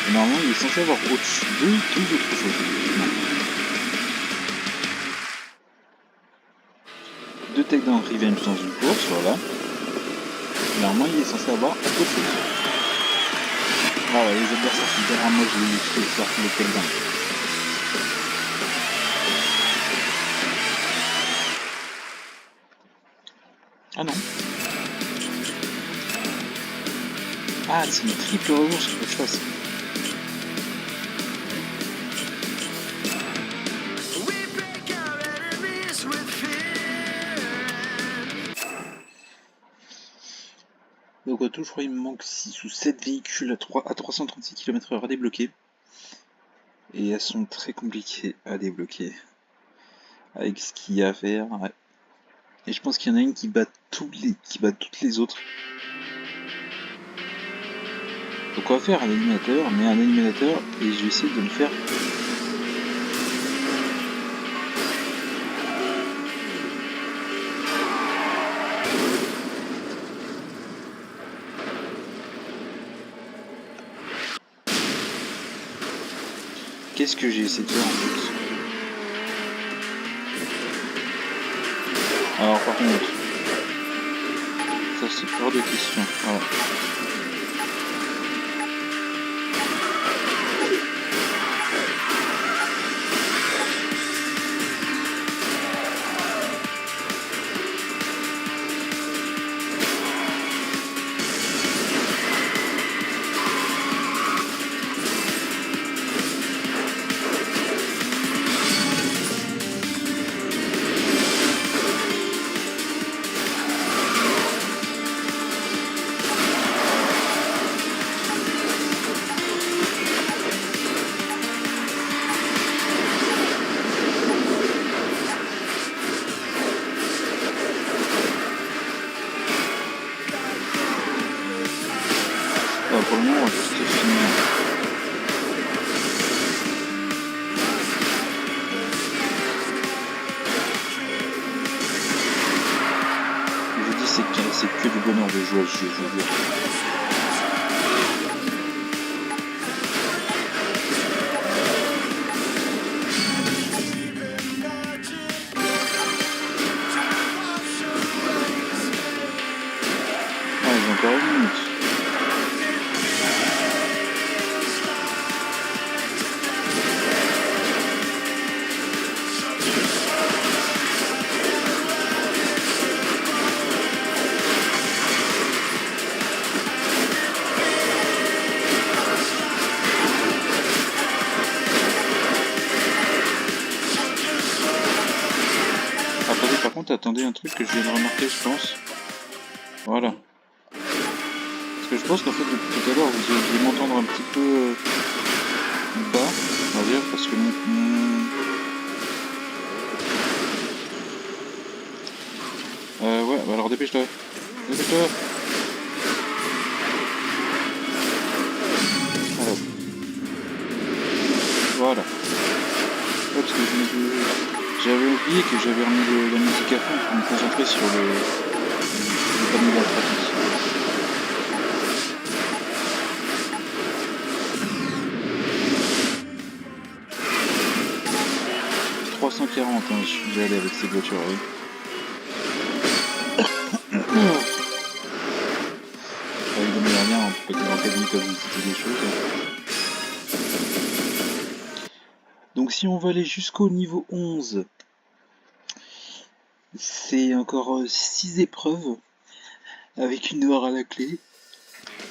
Et normalement il est censé avoir au-dessus deux autres choses. Non. Deux takedown revenge dans une course, voilà. Normalement il est censé avoir autre chose. Voilà, les adversaires sont derrière moi, je vais faire le takedown. Ah non. Ah, c'est une triple revanche qu'il faut que je fasse. Donc à tout, je crois qu'il me manque 6 ou 7 véhicules à 336 km/h à débloquer. Et elles sont très compliquées à débloquer. Avec ce qu'il y a à faire. Ouais. Et je pense qu'il y en a une qui bat toutes les autres. Donc on va faire un animateur, mais un animateur, et je vais essayer de le faire. Qu'est-ce que j'ai essayé de faire en fait? Alors par contre, ça c'est hors de question. Voilà. Pour le moment, on va juste finir. Je vous dis, c'est que du bonheur de jouer à ce jeu, je vous jure. Ah, j'ai encore une minute. Par contre, attendez un truc que je viens de remarquer, je pense. Voilà. Parce que je pense qu'en fait, depuis tout à l'heure, vous allez m'entendre un petit peu bas, on va dire, parce que ouais, bah alors dépêche-toi. Dépêche-toi. Alors. Voilà. Ouais, parce que j'avais oublié que j'avais remis la musique à fond pour me concentrer sur le panneau de la pratique. « 340, hein, je suis déjà allé avec ces voitures, oui. Avec de meilleurs liens, on peut être en cabine comme visiter des choses. Donc si on va aller jusqu'au niveau 11, c'est encore 6 épreuves avec 1 heure à la clé.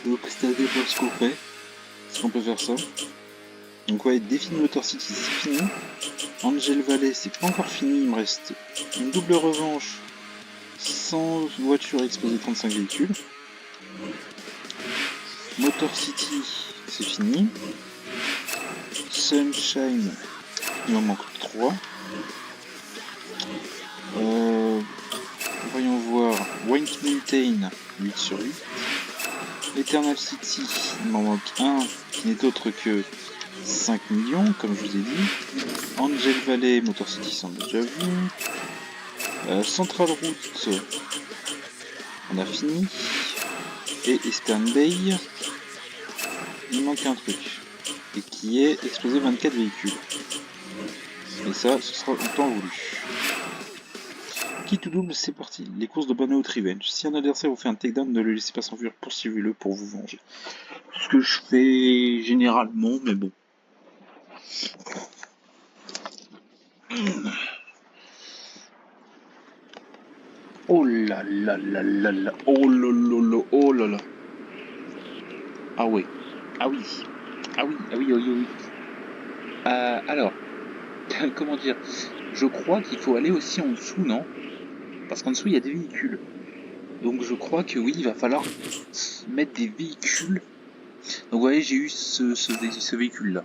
Donc ça dépend ce qu'on fait. Est-ce qu'on peut faire ça? Donc ouais, défi de Motor City, c'est fini. Angel Valley, c'est pas encore fini, il me reste une double revanche. 100 voitures exposées, 35 véhicules. Motor City, c'est fini. Sunshine, il en manque 3. Mountain, 8 sur 8. Eternal City, il m'en manque un qui n'est autre que 5 millions, comme je vous ai dit. Angel Valley, Motor City, ça on a déjà vu. Central Route, on a fini. Et Eastern Bay, il manque un truc. Et qui est exploser 24 véhicules. Et ça, ce sera longtemps voulu. Qui tout double, c'est parti. Les courses de Burnout Revenge. Si un adversaire vous fait un takedown, ne le laissez pas s'enfuir, poursuivez-le pour vous venger. Ce que je fais généralement, mais bon. Oh là là là là là. Oh là là là. Oh là là. Ah ouais. Ah oui. Ah oui. Ah oui. Ah oui. Ah oui. Alors, comment dire? Je crois qu'il faut aller aussi en dessous, non? Parce qu'en dessous, il y a des véhicules. Donc je crois que oui, il va falloir mettre des véhicules. Donc vous voyez, j'ai eu ce véhicule-là.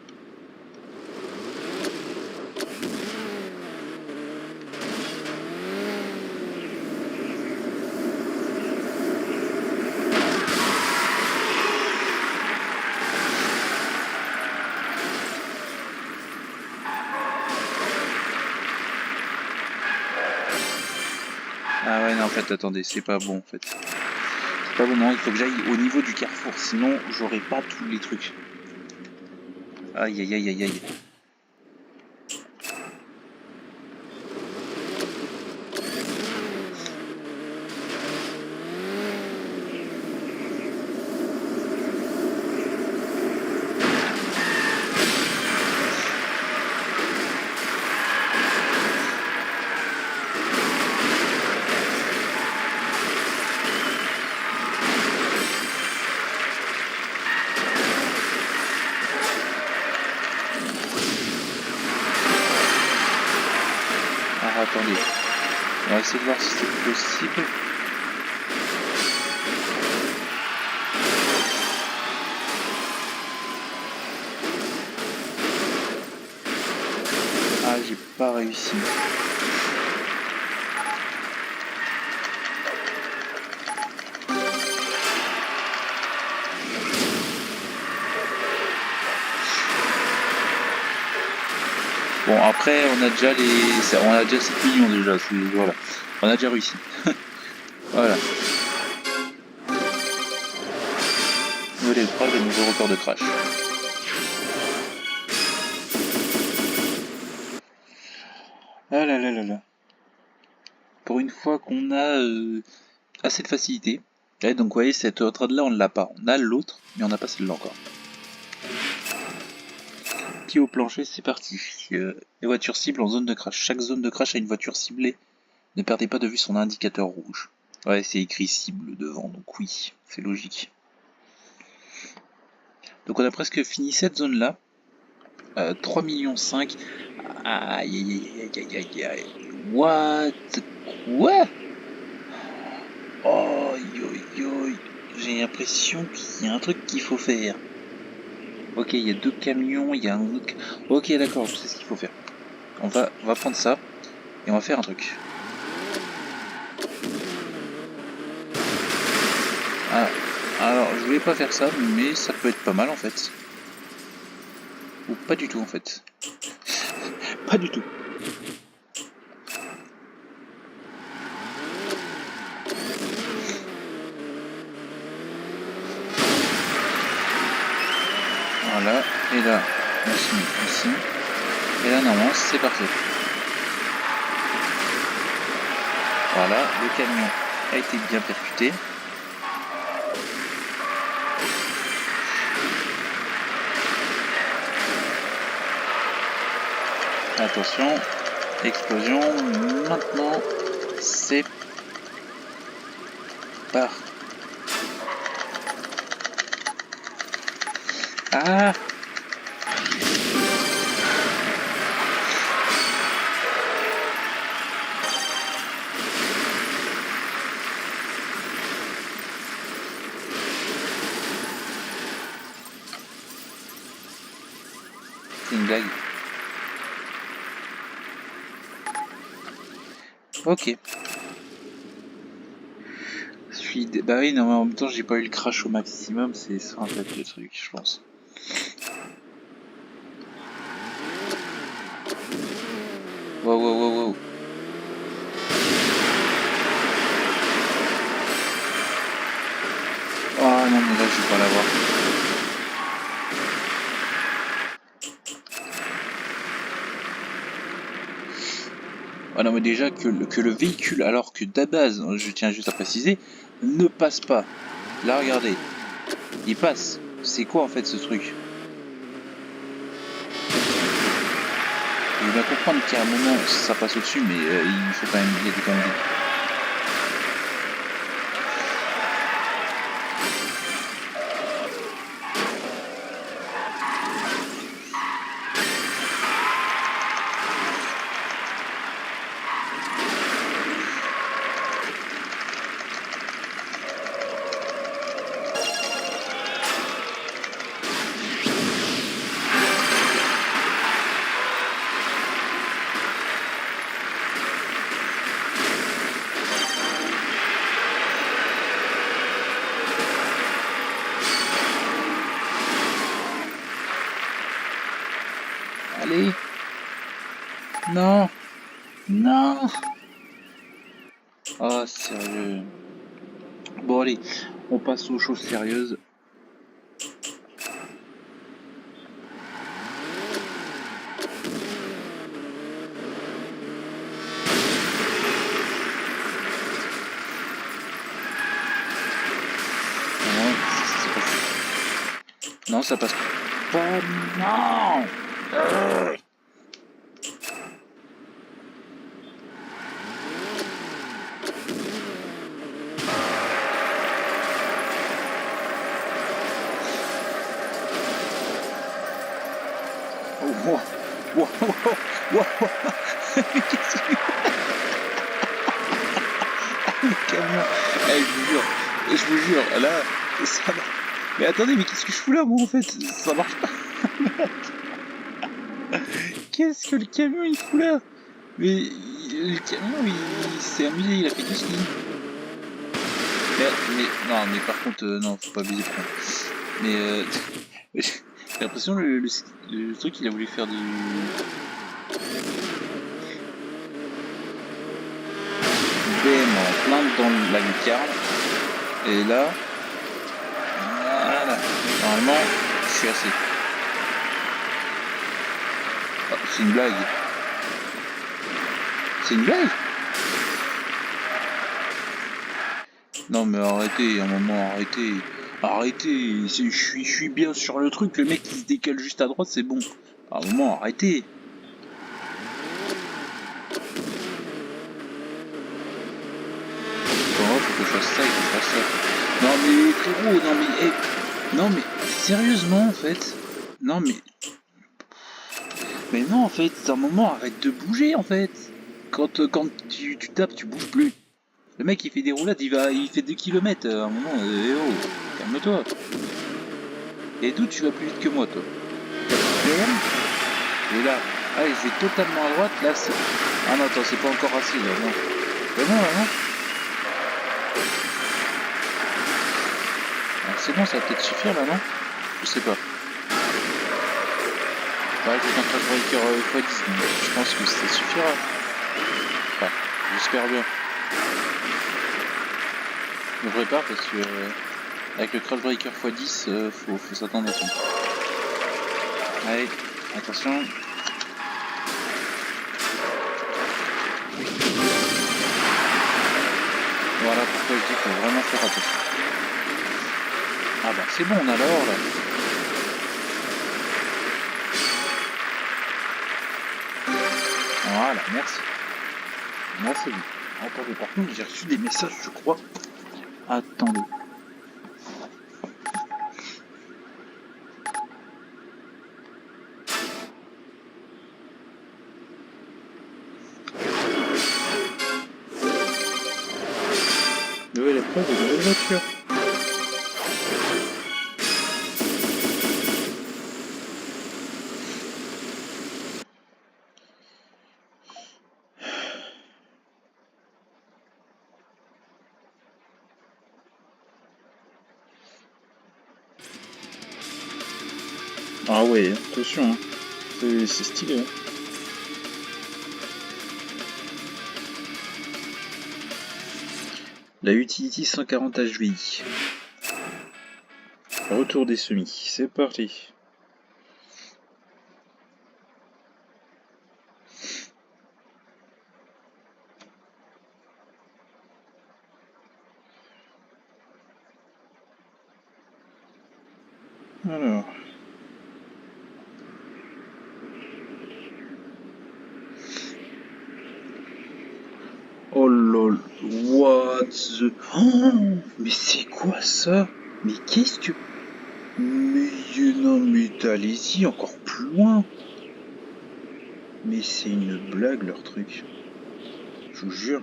Ah ouais, non, en fait, attendez, c'est pas bon, en fait. C'est pas bon, non, il faut que j'aille au niveau du carrefour, sinon j'aurai pas tous les trucs. Aïe, aïe, aïe, aïe, aïe. Alors attendez, on va essayer de voir si c'est possible. Ah, j'ai pas réussi. Bon, après, on a déjà 7 millions déjà, voilà. On a déjà réussi. Voilà. Nouvel épreuve, le nouveau record de crash. Ah là là là là. Pour une fois qu'on a assez de facilité. Et donc vous voyez, cette autre là on ne l'a pas. On a l'autre, mais on n'a pas celle-là encore. Pied au plancher, c'est parti. Les voitures cibles en zone de crash. Chaque zone de crash a une voiture ciblée. Ne perdez pas de vue son indicateur rouge. Ouais, c'est écrit cible devant, donc oui, c'est logique. Donc on a presque fini cette zone-là. 3,5 millions. Aïe aïe aïe aïe aïe. What? Quoi? Oh yo. J'ai l'impression qu'il y a un truc qu'il faut faire. Ok, il y a 2 camions, il y a un autre... Ok, d'accord, je sais ce qu'il faut faire. On va prendre ça et on va faire un truc. Alors, je voulais pas faire ça, mais ça peut être pas mal en fait. Ou pas du tout en fait. Pas du tout. Voilà, et là, on se met ici. Et là, normalement, c'est parfait. Voilà, le camion a été bien percuté. Attention, explosion. Maintenant, c'est parti. Ah! C'est une blague. Ok. fluide. Bah oui, non, mais en même temps, j'ai pas eu le crash au maximum, c'est ça en fait le truc, je pense. Wow, wow, wow, wow. Ah non, mais là, je vais pas l'avoir. Ah non, mais déjà que le véhicule, alors que de base, je tiens juste à préciser, ne passe pas. Là, regardez, il passe. C'est quoi en fait ce truc? Je vais bien comprendre qu'à un moment ça passe au-dessus, mais il faut quand même, il y a quand même des... Allez. Non. Non. Ah, sérieux. Bon, allez, on passe aux choses sérieuses. Non, non, ça passe pas. Non. Wow, wow, wow, wow. Mais qu'est-ce que... Le camion. Eh, je vous jure, là, ça va. Mais attendez, mais qu'est-ce que je fous là, moi, en fait? Ça marche pas. Qu'est-ce que le camion, il fout là? Mais le camion, il s'est amusé, il a fait du ski. Non, mais par contre, non, faut pas abuser. Mais j'ai l'impression le truc, il a voulu faire du... BM en plein dans la lucarne. Et là, voilà. Normalement, je suis assez. Oh, c'est une blague. C'est une blague? Non mais arrêtez, un moment, arrêtez. Arrêtez, je suis bien sur le truc, le mec qui se décale juste à droite, c'est bon. À un moment, arrêtez. Comment faut que je fasse ça et que je fasse ça? Non mais frérot, non mais... non mais, sérieusement en fait. Non mais... Mais non en fait, à un moment, arrête de bouger en fait. Quand tu tapes, tu bouges plus. Le mec il fait des roulades, il fait 2 km à un moment, oh, calme-toi. Et d'où tu vas plus vite que moi toi? Et là, ah, je vais totalement à droite, là c'est... Ah non, attends, c'est pas encore assez là, non. C'est bon là, non? Ah, c'est bon, ça va peut-être suffire là, non? Je sais pas. Ouais, j'ai un crash breaker x10, donc je pense que ça suffira. Enfin, j'espère bien. Je me prépare parce que avec le crash breaker x10, faut s'attendre à tout. Allez, attention. Voilà pourquoi je dis qu'il faut vraiment faire attention. Ah bah c'est bon, on a l'or là. Voilà, merci. Merci. Attendez, par contre, j'ai reçu des messages, je crois. Attendez. Nouvelle épreuve de nouvelle voiture. Ah ouais, attention, hein. C'est stylé. Hein. La Utility 140 HVI. Retour des semis, c'est parti. Alors. Oh lol, what the... Oh, mais c'est quoi ça? Mais qu'est-ce que... Mais non, mais allez-y encore plus loin. Mais c'est une blague leur truc. Je vous jure.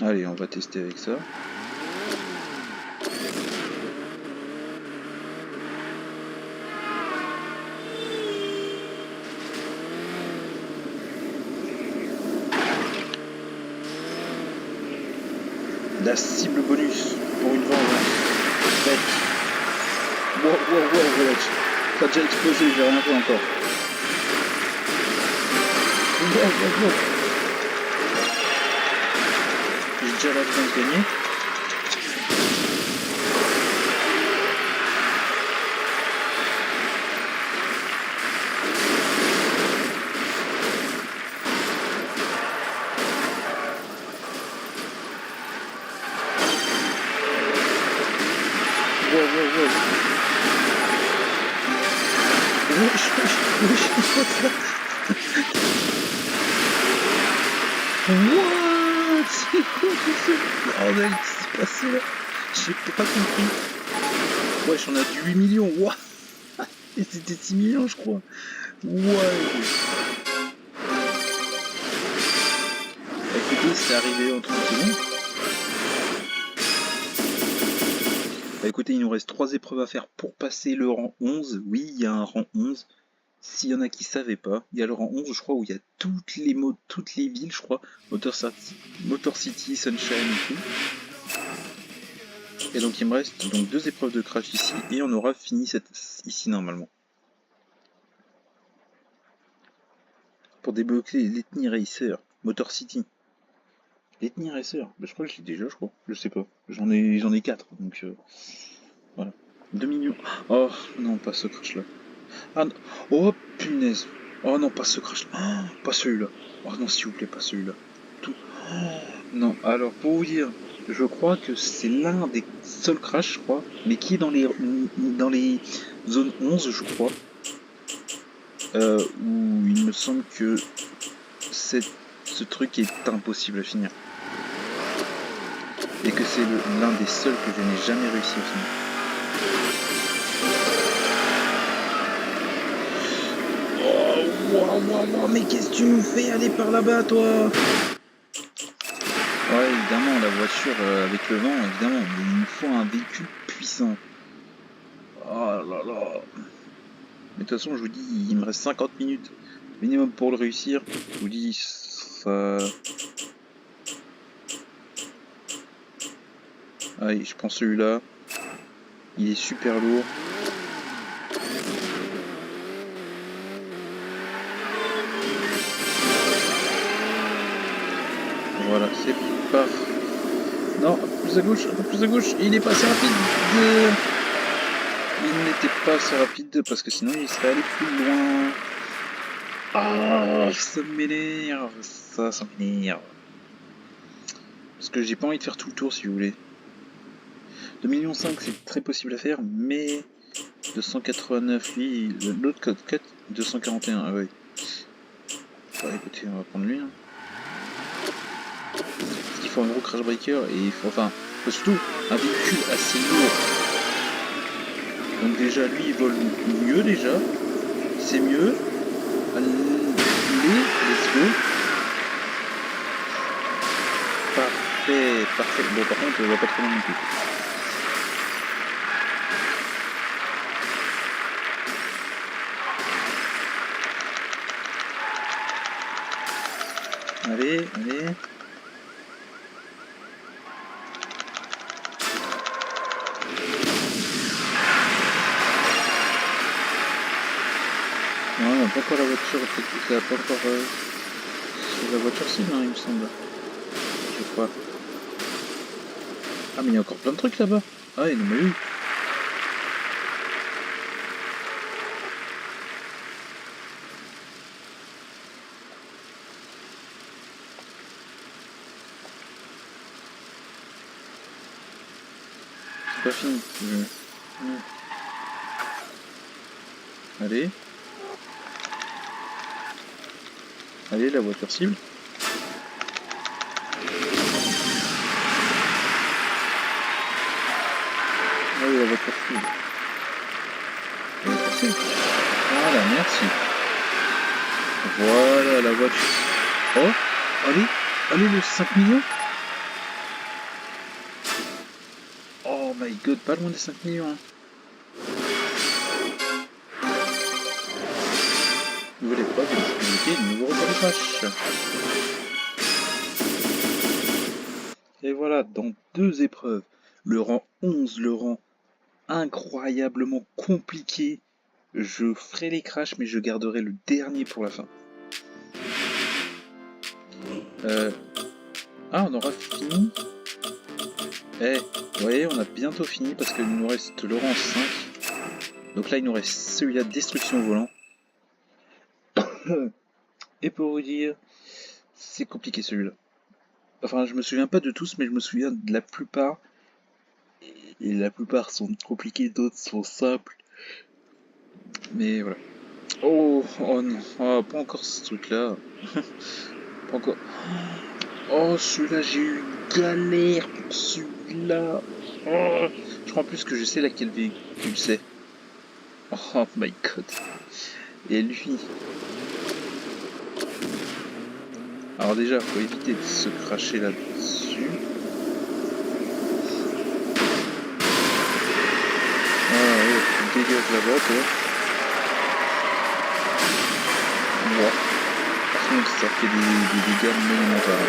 Allez, on va tester avec ça. La cible bonus pour une vengeance. Faite. Wow, ça a déjà explosé, j'ai rien fait encore. Wow. J'ai déjà la chance de gagner. Wow. What? C'est quoi ce bordel qui s'est passé là? J'ai pas compris. Wesh, on a du 8 millions. What? Et c'était 6 millions, je crois. Ouais. Écoutez, c'est arrivé en 30 secondes. Bah écoutez, il nous reste 3 épreuves à faire pour passer le rang 11. Oui, il y a un rang 11. S'il y en a qui savaient pas, il y a le rang 11, je crois, où il y a toutes les villes, je crois. Motor City, Sunshine et tout. Et donc il me reste donc 2 épreuves de crash ici, et on aura fini ici normalement. Pour débloquer l'Ethnie Racer, Motor City. L'Ethnie Racer, bah, je crois que je l'ai déjà, je crois. Je sais pas. J'en ai 4, donc voilà. 2 millions. Oh non, pas ce crash là. Ah non. Oh punaise. Oh non, pas ce crash là. Oh, pas celui-là. Oh non, s'il vous plaît, pas celui-là. Tout. Oh, non, alors pour vous dire, je crois que c'est l'un des seuls crashs, je crois, mais qui est dans les zones 11, je crois, où il me semble que ce truc est impossible à finir. Et que c'est l'un des seuls que je n'ai jamais réussi à finir. Wow, mais qu'est-ce que tu nous fais aller par là-bas, toi? Ouais, évidemment, la voiture avec le vent, évidemment, il nous faut un véhicule puissant. Oh là là. Mais de toute façon, je vous dis, il me reste 50 minutes minimum pour le réussir. Je vous dis, ça... Allez, je prends celui-là. Il est super lourd. Voilà, c'est parti. Non, un peu plus à gauche. Il est pas assez rapide. Il n'était pas assez rapide parce que sinon il serait allé plus loin. Ah, ça m'énerve. Ça m'énerve. Parce que j'ai pas envie de faire tout le tour si vous voulez. 2,5 millions c'est très possible à faire, mais 289 lui, l'autre code 4, 241, ah ouais. Bah écoutez, on va prendre lui. Hein. Parce qu'il faut un gros crash breaker et il faut surtout un véhicule assez lourd. Donc déjà lui il vole mieux déjà. C'est mieux. Allez, let's go. Parfait. Bon par contre on va pas trop loin non plus. Allez. Non, on n'a pas encore la voiture, peut-être qu'il a pas encore... sur la voiture cible, hein, il me semble. Je crois. Ah, mais il y a encore plein de trucs là-bas. Ah, non, mais oui. C'est pas fini. Allez. Allez, la voiture cible. Ah oui, la voiture cible. La voiture cible. Voilà, merci. Voilà la voiture. Oh, allez le 5 millions. Oh my god, pas loin des 5 millions. Hein. Nouvelle épreuve de difficulté, nouveau record de crash. Et voilà, dans 2 épreuves, le rang 11, le rang incroyablement compliqué. Je ferai les crashs, mais je garderai le dernier pour la fin. Ah, on aura fini. Vous voyez, on a bientôt fini parce qu'il nous reste le rang 5. Donc là, il nous reste celui-là de destruction au volant. Et pour vous dire, c'est compliqué celui-là. Enfin, je me souviens pas de tous, mais je me souviens de la plupart. Et la plupart sont compliqués, d'autres sont simples. Mais voilà. Oh non, pas encore ce truc-là. Pas encore. Oh, celui-là, j'ai eu une galère pour celui-là. Oh, je crois en plus que je sais laquelle véhicule c'est. Oh my god. Et lui. Alors déjà, faut éviter de se cracher là-dessus. Ah ouais, dégage là-bas, toi. Ouais. Par contre, ça fait des dégâts monumentaux.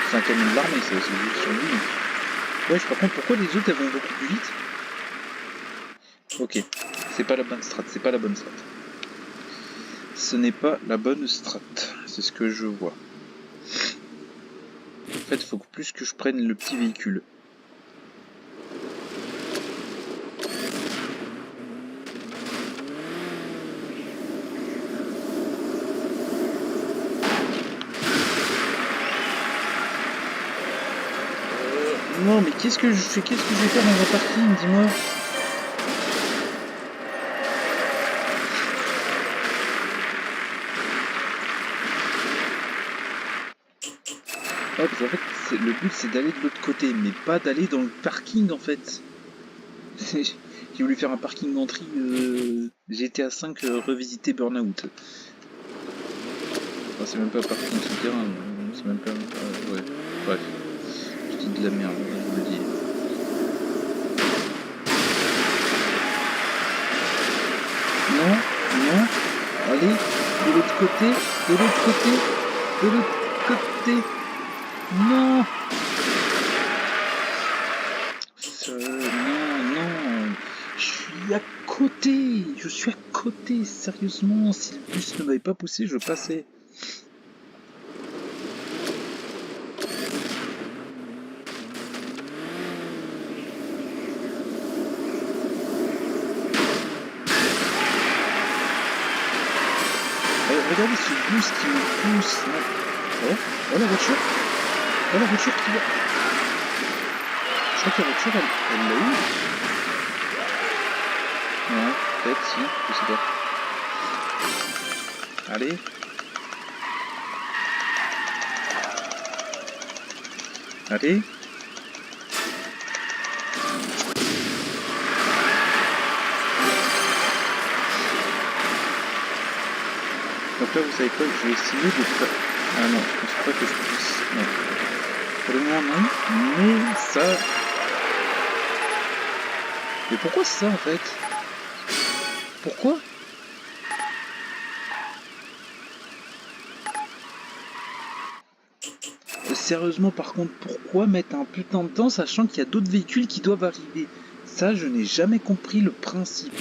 C'est un camion de l'armée, ça, c'est juste sur lui. Ouais, par contre, pourquoi les autres elles vont beaucoup plus vite? Ok, c'est pas la bonne strat, c'est pas la bonne strat. Ce n'est pas la bonne strat, c'est ce que je vois. En fait, il faut plus que je prenne le petit véhicule. Non, mais qu'est-ce que je fais? Qu'est-ce que je vais faire dans un parking? Dis-moi. Ouais, parce qu'en fait, le but c'est d'aller de l'autre côté, mais pas d'aller dans le parking en fait. J'ai voulu faire un parking d'entrée GTA 5 revisité Burnout. Enfin, c'est même pas un parking souterrain, c'est même pas. Ouais, bref. Je dis de la merde, je vous le dis. Non, non, allez, de l'autre côté, de l'autre côté, de l'autre côté. Non, non, je suis à côté, sérieusement, si le bus ne m'avait pas poussé, je passais. Regardez ce bus qui me pousse. Oh la voiture. Oh la voiture qui va. Je crois que la voiture elle l'a eu. Non, peut-être si, je sais pas. Allez. Allez. Donc là, vous savez quoi, je vais essayer de faire... Ah non, je pense pas que je puisse... Non. Pour le moment, non. Mais ça... Mais pourquoi ça, en fait? Pourquoi? Sérieusement, par contre, pourquoi mettre un putain de temps, sachant qu'il y a d'autres véhicules qui doivent arriver? Ça, je n'ai jamais compris le principe.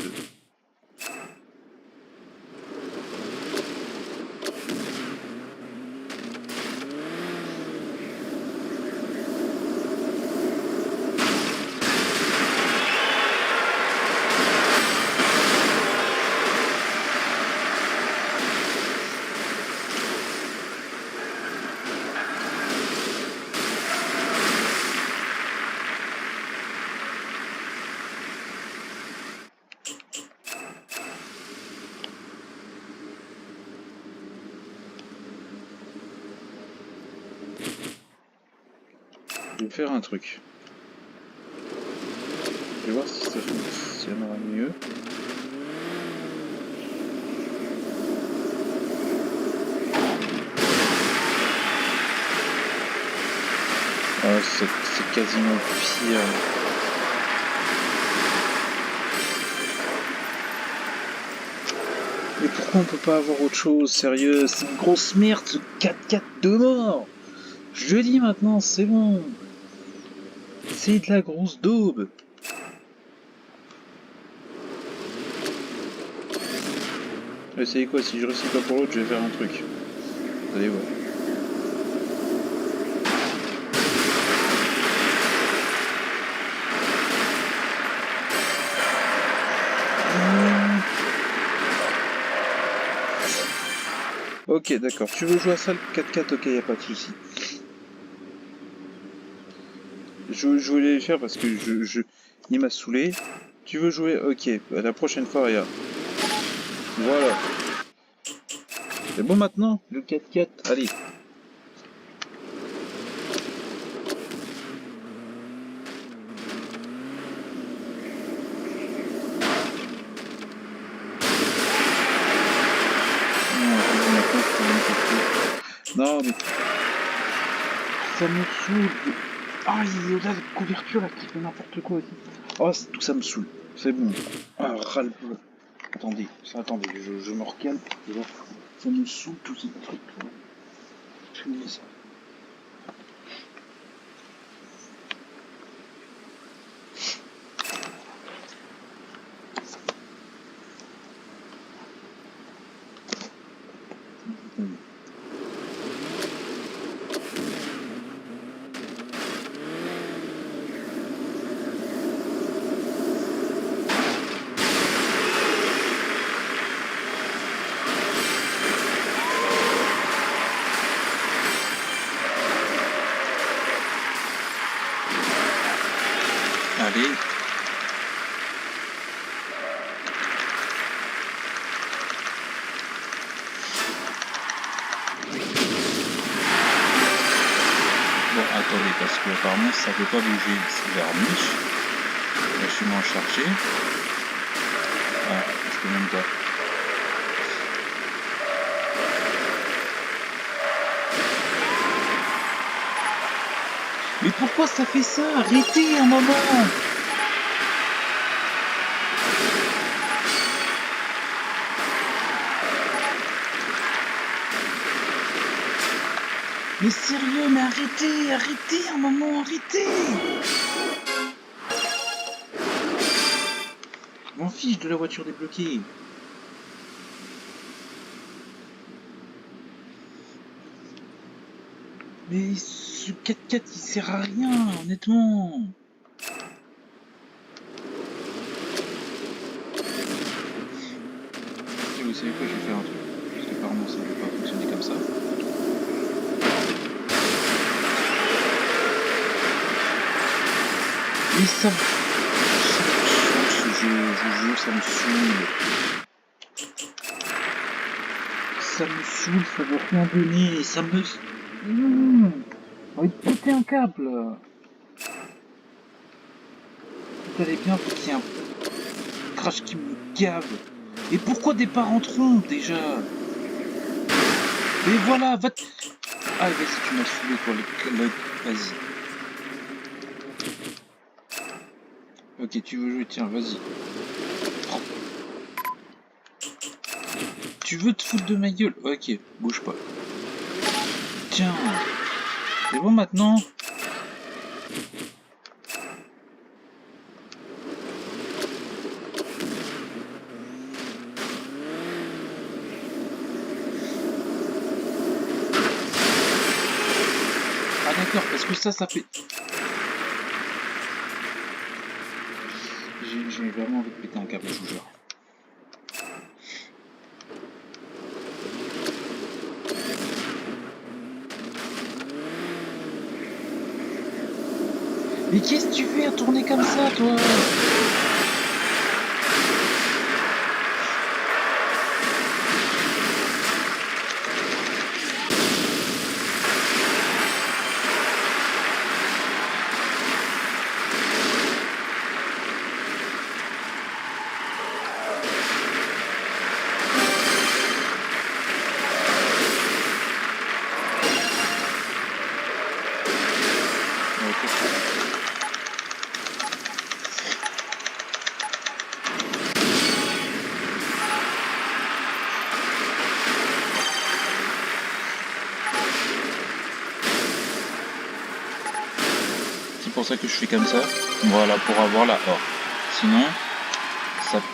vais faire un truc. Je vais voir si ça fonctionnera mieux. Ah, c'est quasiment pire. Mais pourquoi on peut pas avoir autre chose, sérieux? C'est une grosse merde, ce 4x4 de mort. Je le dis maintenant, c'est bon. C'est de la grosse daube. Vous savez quoi, si je réussis pas pour l'autre, je vais faire un truc. Vous allez voir. Ok, d'accord. Tu veux jouer à ça, le 4x4, ok, y a pas de souci. Je voulais le faire parce que il m'a saoulé. Tu veux jouer, ok. La prochaine fois, regarde. Voilà. C'est bon maintenant, le 4x4. Allez. Non, mais ça me saoule. Ah, il y a la couverture là qui fait n'importe quoi aussi. Oh, tout ça me saoule. C'est bon. Ah, ras-le-bol. Attendez, je me recalme. Ça me saoule tous ces trucs là. Je mets ça. Allez. Bon, attendez, parce que apparemment ça ne peut pas bouger vers niche. Là, je suis moins chargé. Ah, je peux même pas. Mais pourquoi ça fait ça? Arrêtez un moment! Mais sérieux, mais arrêtez un moment, arrêtez! Je m'en fiche de la voiture débloquée. Mais ce 4x4 il sert à rien, honnêtement. Et vous savez quoi, je vais faire un truc. Parce qu'apparemment ça ne peut pas fonctionner comme ça. Mais ça me saoule ce jeu, je vous jure, ça me saoule. Ça me saoule, ça veut rien donner, ça me... On va péter un câble. Vous allez bien, faut qu'il y ait un crash qui me gave. Et pourquoi des parents trompent déjà? Et voilà, va... Ah, vas-y, tu m'as saoulé, toi, le... Vas-y. Ok, tu veux jouer, tiens, vas-y. Oh. Tu veux te foutre de ma gueule? Ok, bouge pas. Tiens. C'est bon maintenant? Ah d'accord, parce que ça fait... J'ai vraiment envie de péter un câble, je vous jure. Mais qu'est-ce que tu fais à tourner comme ça, toi? pour ça que je fais comme ça. Voilà, pour avoir la or. Sinon,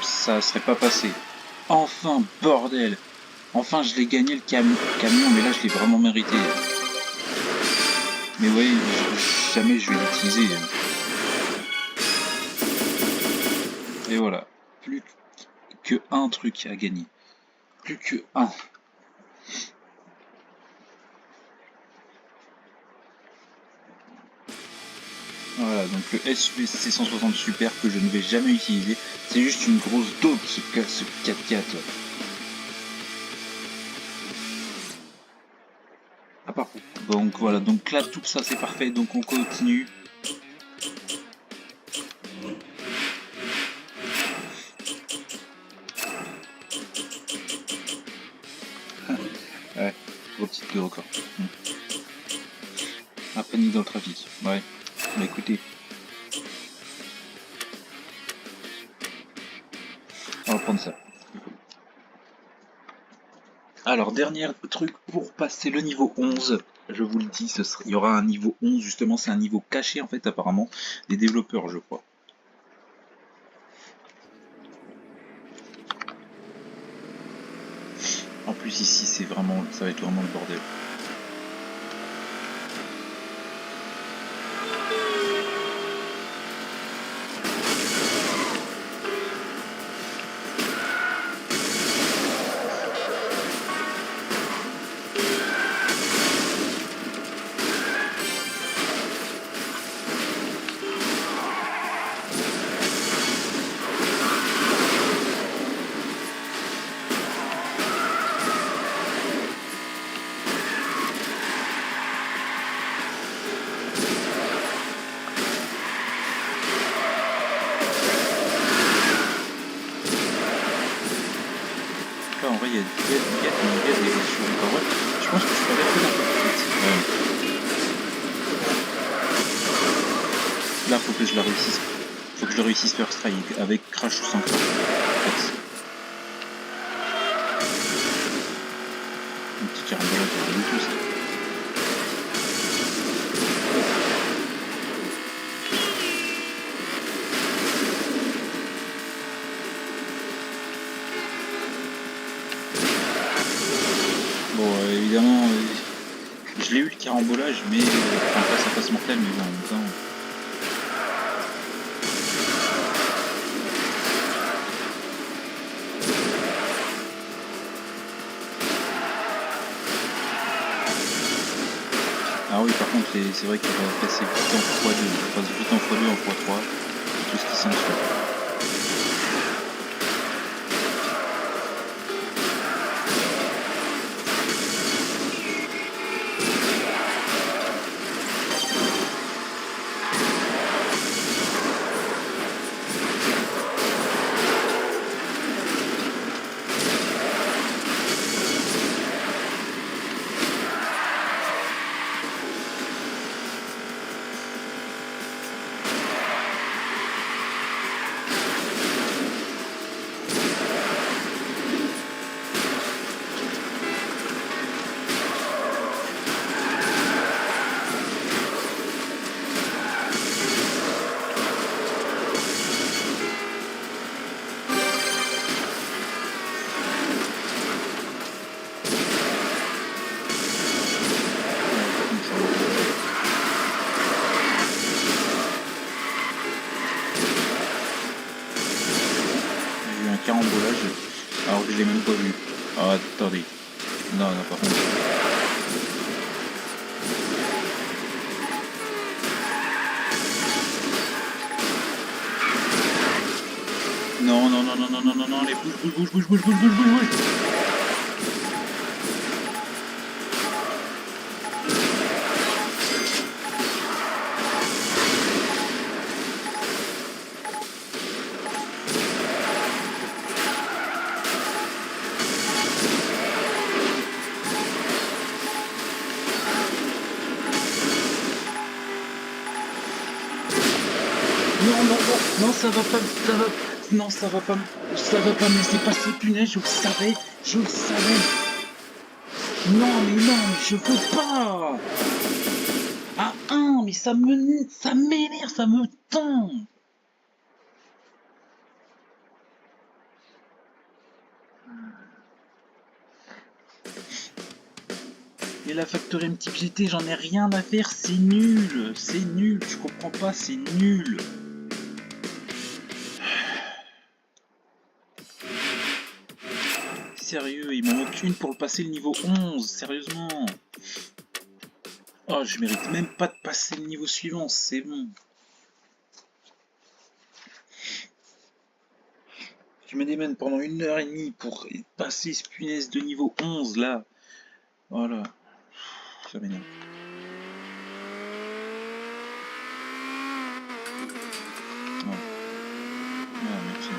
ça serait pas passé. Enfin, bordel! Enfin, je l'ai gagné le camion, mais là, je l'ai vraiment mérité. Mais oui, jamais je vais l'utiliser. Et voilà. Plus que un truc à gagner. Plus que un. Voilà, donc le SUV 160 Super que je ne vais jamais utiliser. C'est juste une grosse daube ce 4x4. Ah, par contre. Donc voilà, donc là tout ça c'est parfait, donc on continue. Ouais, gros petit peu encore. Un panique dans le trafic. Ouais, bah écoutez. On va prendre ça. Alors, dernier truc pour passer le niveau 11. Je vous le dis, il y aura un niveau 11, justement, c'est un niveau caché en fait apparemment des développeurs, je crois. En plus ici ça va être vraiment le bordel. En vrai, il y a des voitures encore. Ouais. Je pense que je peux aller un peu plus vite. Là, faut que je la réussisse. Faut que je le réussisse first try avec crash ou sans crash. Un petit carambolage de tout ça. Bon, évidemment, je l'ai eu le carambolage, mais enfin, ça passe mortel, mais bon, en même temps. Ah oui, par contre, c'est vrai qu'il va passer vite en x2, il passe vite en x2, en x3, et tout ce qui s'ensuit. Carambolage, alors que je l'ai même pas vu. Ah, attendez. Non, non, par contre. Non, non, non, non, non, non, non, non, les bouge. Non, ça va pas, non, ça va pas me laisser passer, punaise, je le savais. Non, mais je veux pas. Ah, mais ça m'énerve, ça me tend. Et la Factory MTGT, j'en ai rien à faire, c'est nul, je comprends pas, c'est nul. Sérieux, il m'en manque une pour le passer le niveau 11, sérieusement. Oh, je mérite même pas de passer le niveau suivant, c'est bon. Tu me démènes pendant 1h30 pour passer ce punaise de niveau 11 là. Voilà. Ça m'énerve. Ouais. Ah, merci.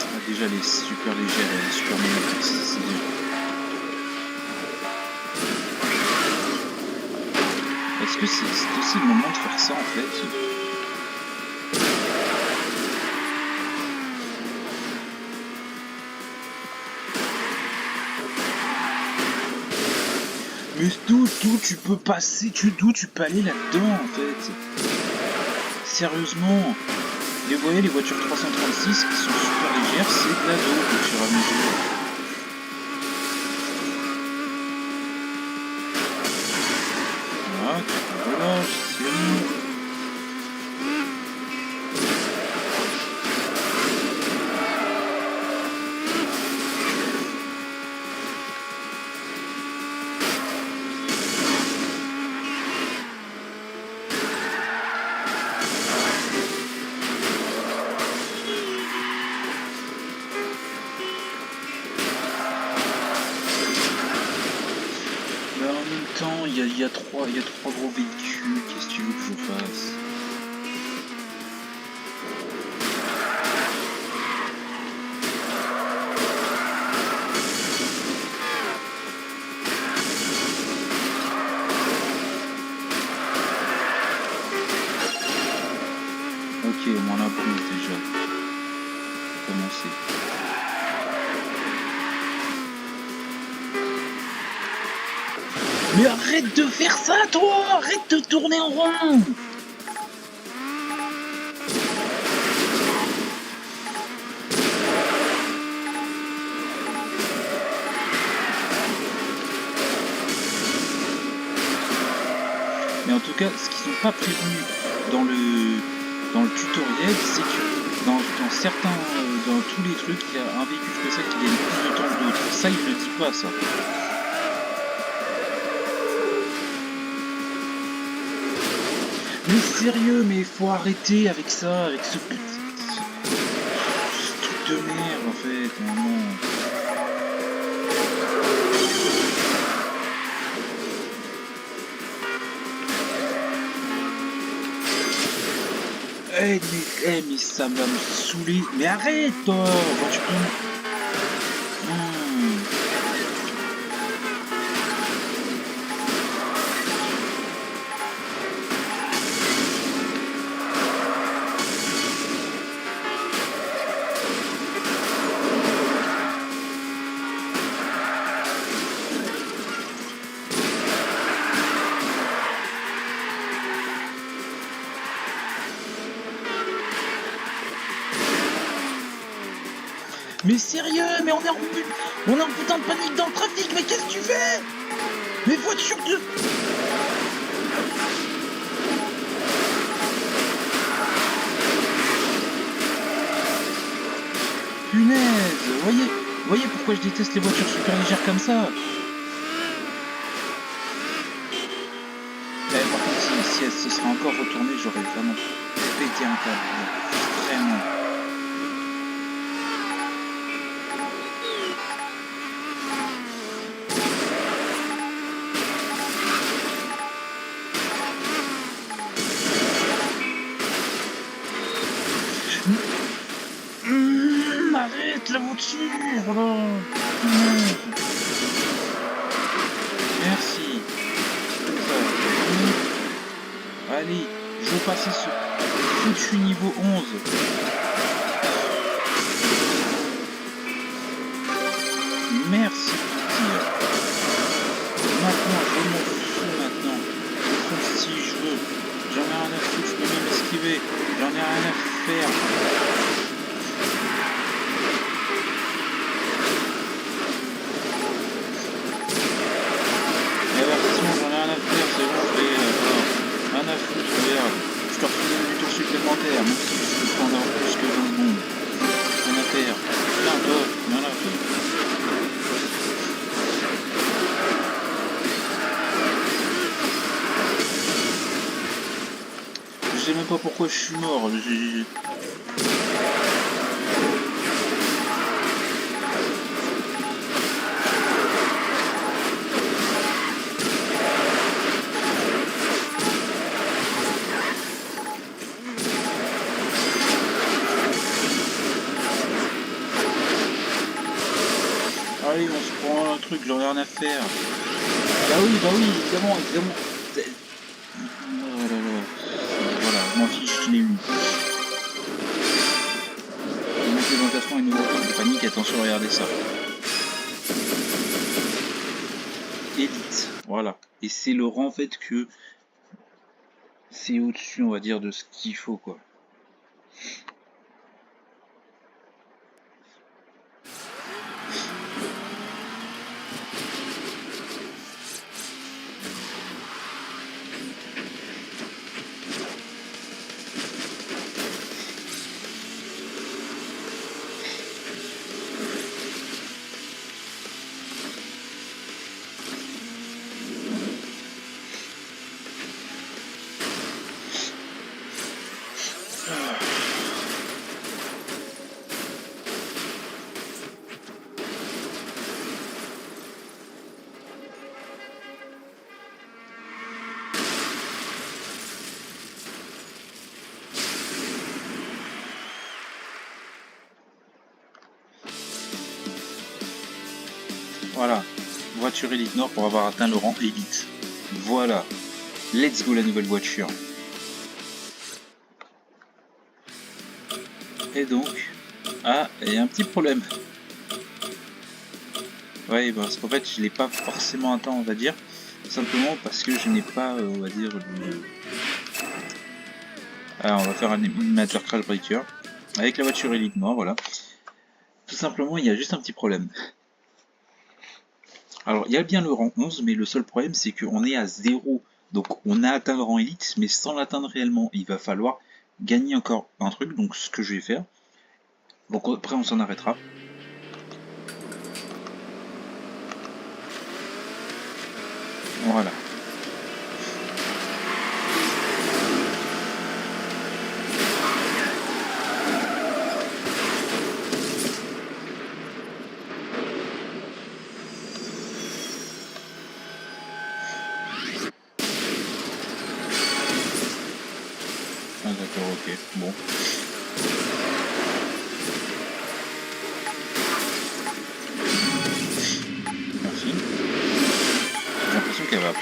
Ah, déjà les super légères et les super magnétiques, c'est bien. Est-ce que c'est aussi le moment de faire ça en fait? Mais d'où tu peux passer, d'où tu peux aller là-dedans en fait? Sérieusement, vous voyez les voitures 336 qui sont super légères, c'est de la dos au fur et à mesure. Voilà, c'est bon. Il y a trois gros véhicules, qu'est-ce que tu veux que je fasse? Ok, on en a plus déjà. Commencer. Mais arrête de faire ça, toi! Arrête de tourner en rond! Mais en tout cas, ce qu'ils n'ont pas prévenu dans le tutoriel, c'est que dans tous les trucs, il y a un véhicule comme ça qui gagne plus de temps que d'autres. Ça, il le dit pas, ça. Mais sérieux, mais faut arrêter avec ça, avec ce truc de merde en fait, vraiment. Mais ça va me saouler. Mais arrête toi, tu peux... Mais sérieux, mais on est en putain de panique dans le trafic, mais qu'est-ce que tu fais? Mais voiture de... Punaise, voyez pourquoi je déteste les voitures super légères comme ça. Par contre, si elle se serait encore retournée, j'aurais vraiment pété un câble. Vraiment. Arrête la voiture là. Merci. Allez, je vais passer ce foutu niveau 11. maintenant, je m'en fous maintenant. Je fonce si je veux. J'en ai rien à foutre, je peux même esquiver. J'en ai rien à faire. Avertissement, j'en ai rien à faire, c'est bon, je vais... rien à foutre, regarde. Je te refuse du tour supplémentaire, même si je peux prendre plus que 20 secondes. Rien à faire. Viens, toi, rien à faire. Je sais même pas pourquoi je suis mort. Allez, on se prend un truc, j'en ai rien à faire. Bah oui, évidemment, évidemment. Oh là là. Voilà, moi aussi je l'ai eu. Une implémentation et une nouveau truc de panique, attention, regardez ça. Élite, voilà. Et c'est le rang en fait que c'est au-dessus, on va dire, de ce qu'il faut quoi. Voilà, voiture Elite Nord pour avoir atteint le rang Elite. Voilà, let's go la nouvelle voiture. Et donc, ah, il y a un petit problème. Ouais, parce qu'en fait, je l'ai pas forcément atteint, on va dire. Simplement parce que je n'ai pas, on va dire, le... Alors, on va faire un animateur Crash Breaker. Avec la voiture Elite Nord, voilà. Tout simplement, il y a juste un petit problème. Alors, il y a bien le rang 11, mais le seul problème, c'est qu'on est à 0. Donc, on a atteint le rang Elite, mais sans l'atteindre réellement. Il va falloir gagner encore un truc, donc ce que je vais faire. Donc, après, on s'en arrêtera. Voilà. Ah d'accord, ok, bon. Merci. J'ai l'impression qu'elle va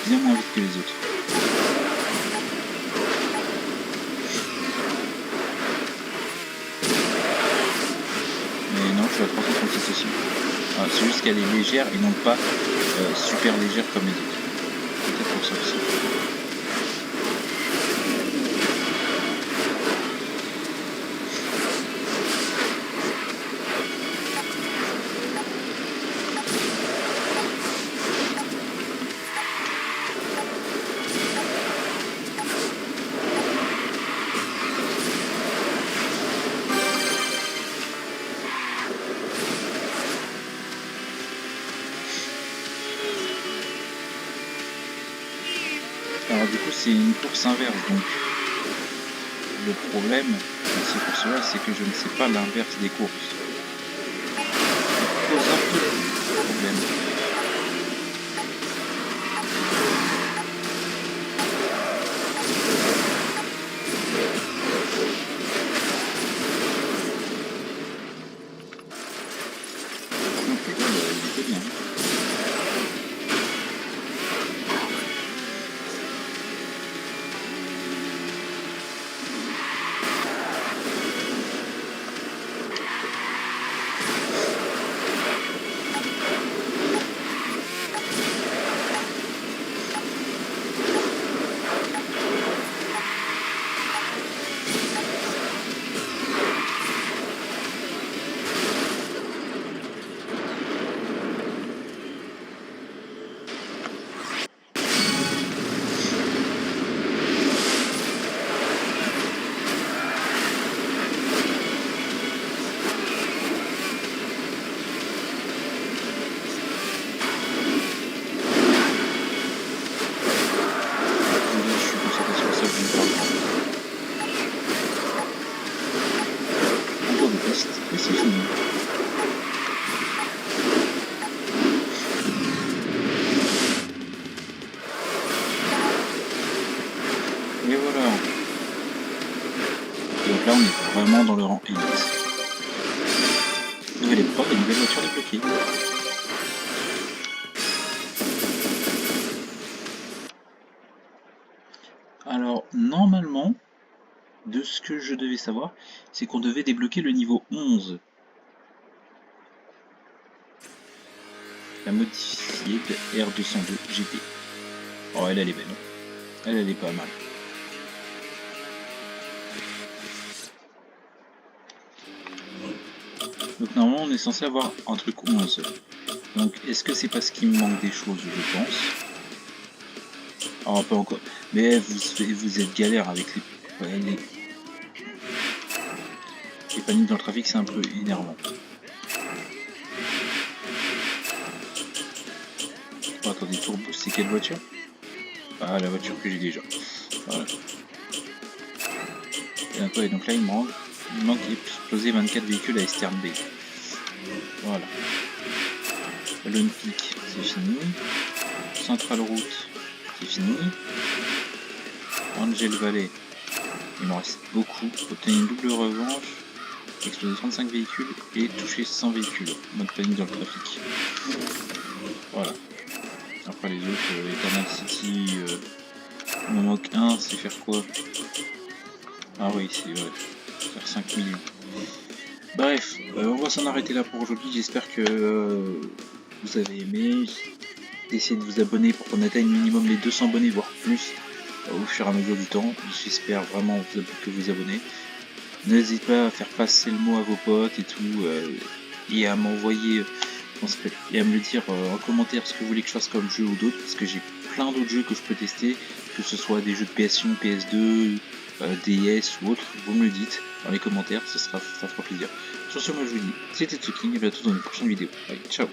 bien moins vite que les autres. Mais non, je suis à 336 aussi. Ah, c'est juste qu'elle est légère et non pas super légère comme les autres. Peut-être pour ça aussi. Alors du coup c'est une course inverse, donc le problème dans ces courses-là, c'est que je ne sais pas l'inverse des courses. Ça pose un peu de problème. Donc le gars, il était bien. c'est fini. Et voilà. Donc là, on est vraiment dans le rang élite. Nouvelle épreuve et nouvelle voiture débloquée. Alors, normalement, de ce que je devais savoir, c'est qu'on devait débloquer le niveau 11. La modifiée de R202 GT. Oh, elle est belle. Elle est pas mal. Donc normalement on est censé avoir un truc 11. Donc est-ce que c'est parce qu'il me manque des choses, je pense. Ah, pas encore. Mais vous êtes galère avec les paniques dans le trafic, c'est un peu énervant. Oh, attendez, Tourboost, c'est quelle voiture? Ah, la voiture que j'ai déjà. Voilà. Et donc là il manque exploser 24 véhicules à Eastern Bay. Voilà. Lone Peak, c'est fini. Central Route, c'est fini. Angel Valley, il m'en reste beaucoup. Obtenir une double revanche, exploser 35 véhicules et toucher 100 véhicules. Mode panique dans le trafic. Voilà. Après les autres, Eternal City, il m'en manque un, c'est faire quoi? Ah oui, c'est ouais, faire 5 millions. Bref, on va s'en arrêter là pour aujourd'hui. J'espère que vous avez aimé. Essayez de vous abonner pour qu'on atteigne minimum les 200 abonnés, voire plus, au fur et à mesure du temps. J'espère vraiment que vous abonnez. N'hésitez pas à faire passer le mot à vos potes et tout, et à m'envoyer, et à me le dire en commentaire ce que vous voulez que je fasse comme jeu ou d'autres, parce que j'ai plein d'autres jeux que je peux tester, que ce soit des jeux de PS1, PS2, DS ou autre. Vous me le dites dans les commentaires, ça fera plaisir. Sur ce, moi je vous dis, c'était Tsuking, et à bientôt dans une prochaine vidéo. Allez, ciao.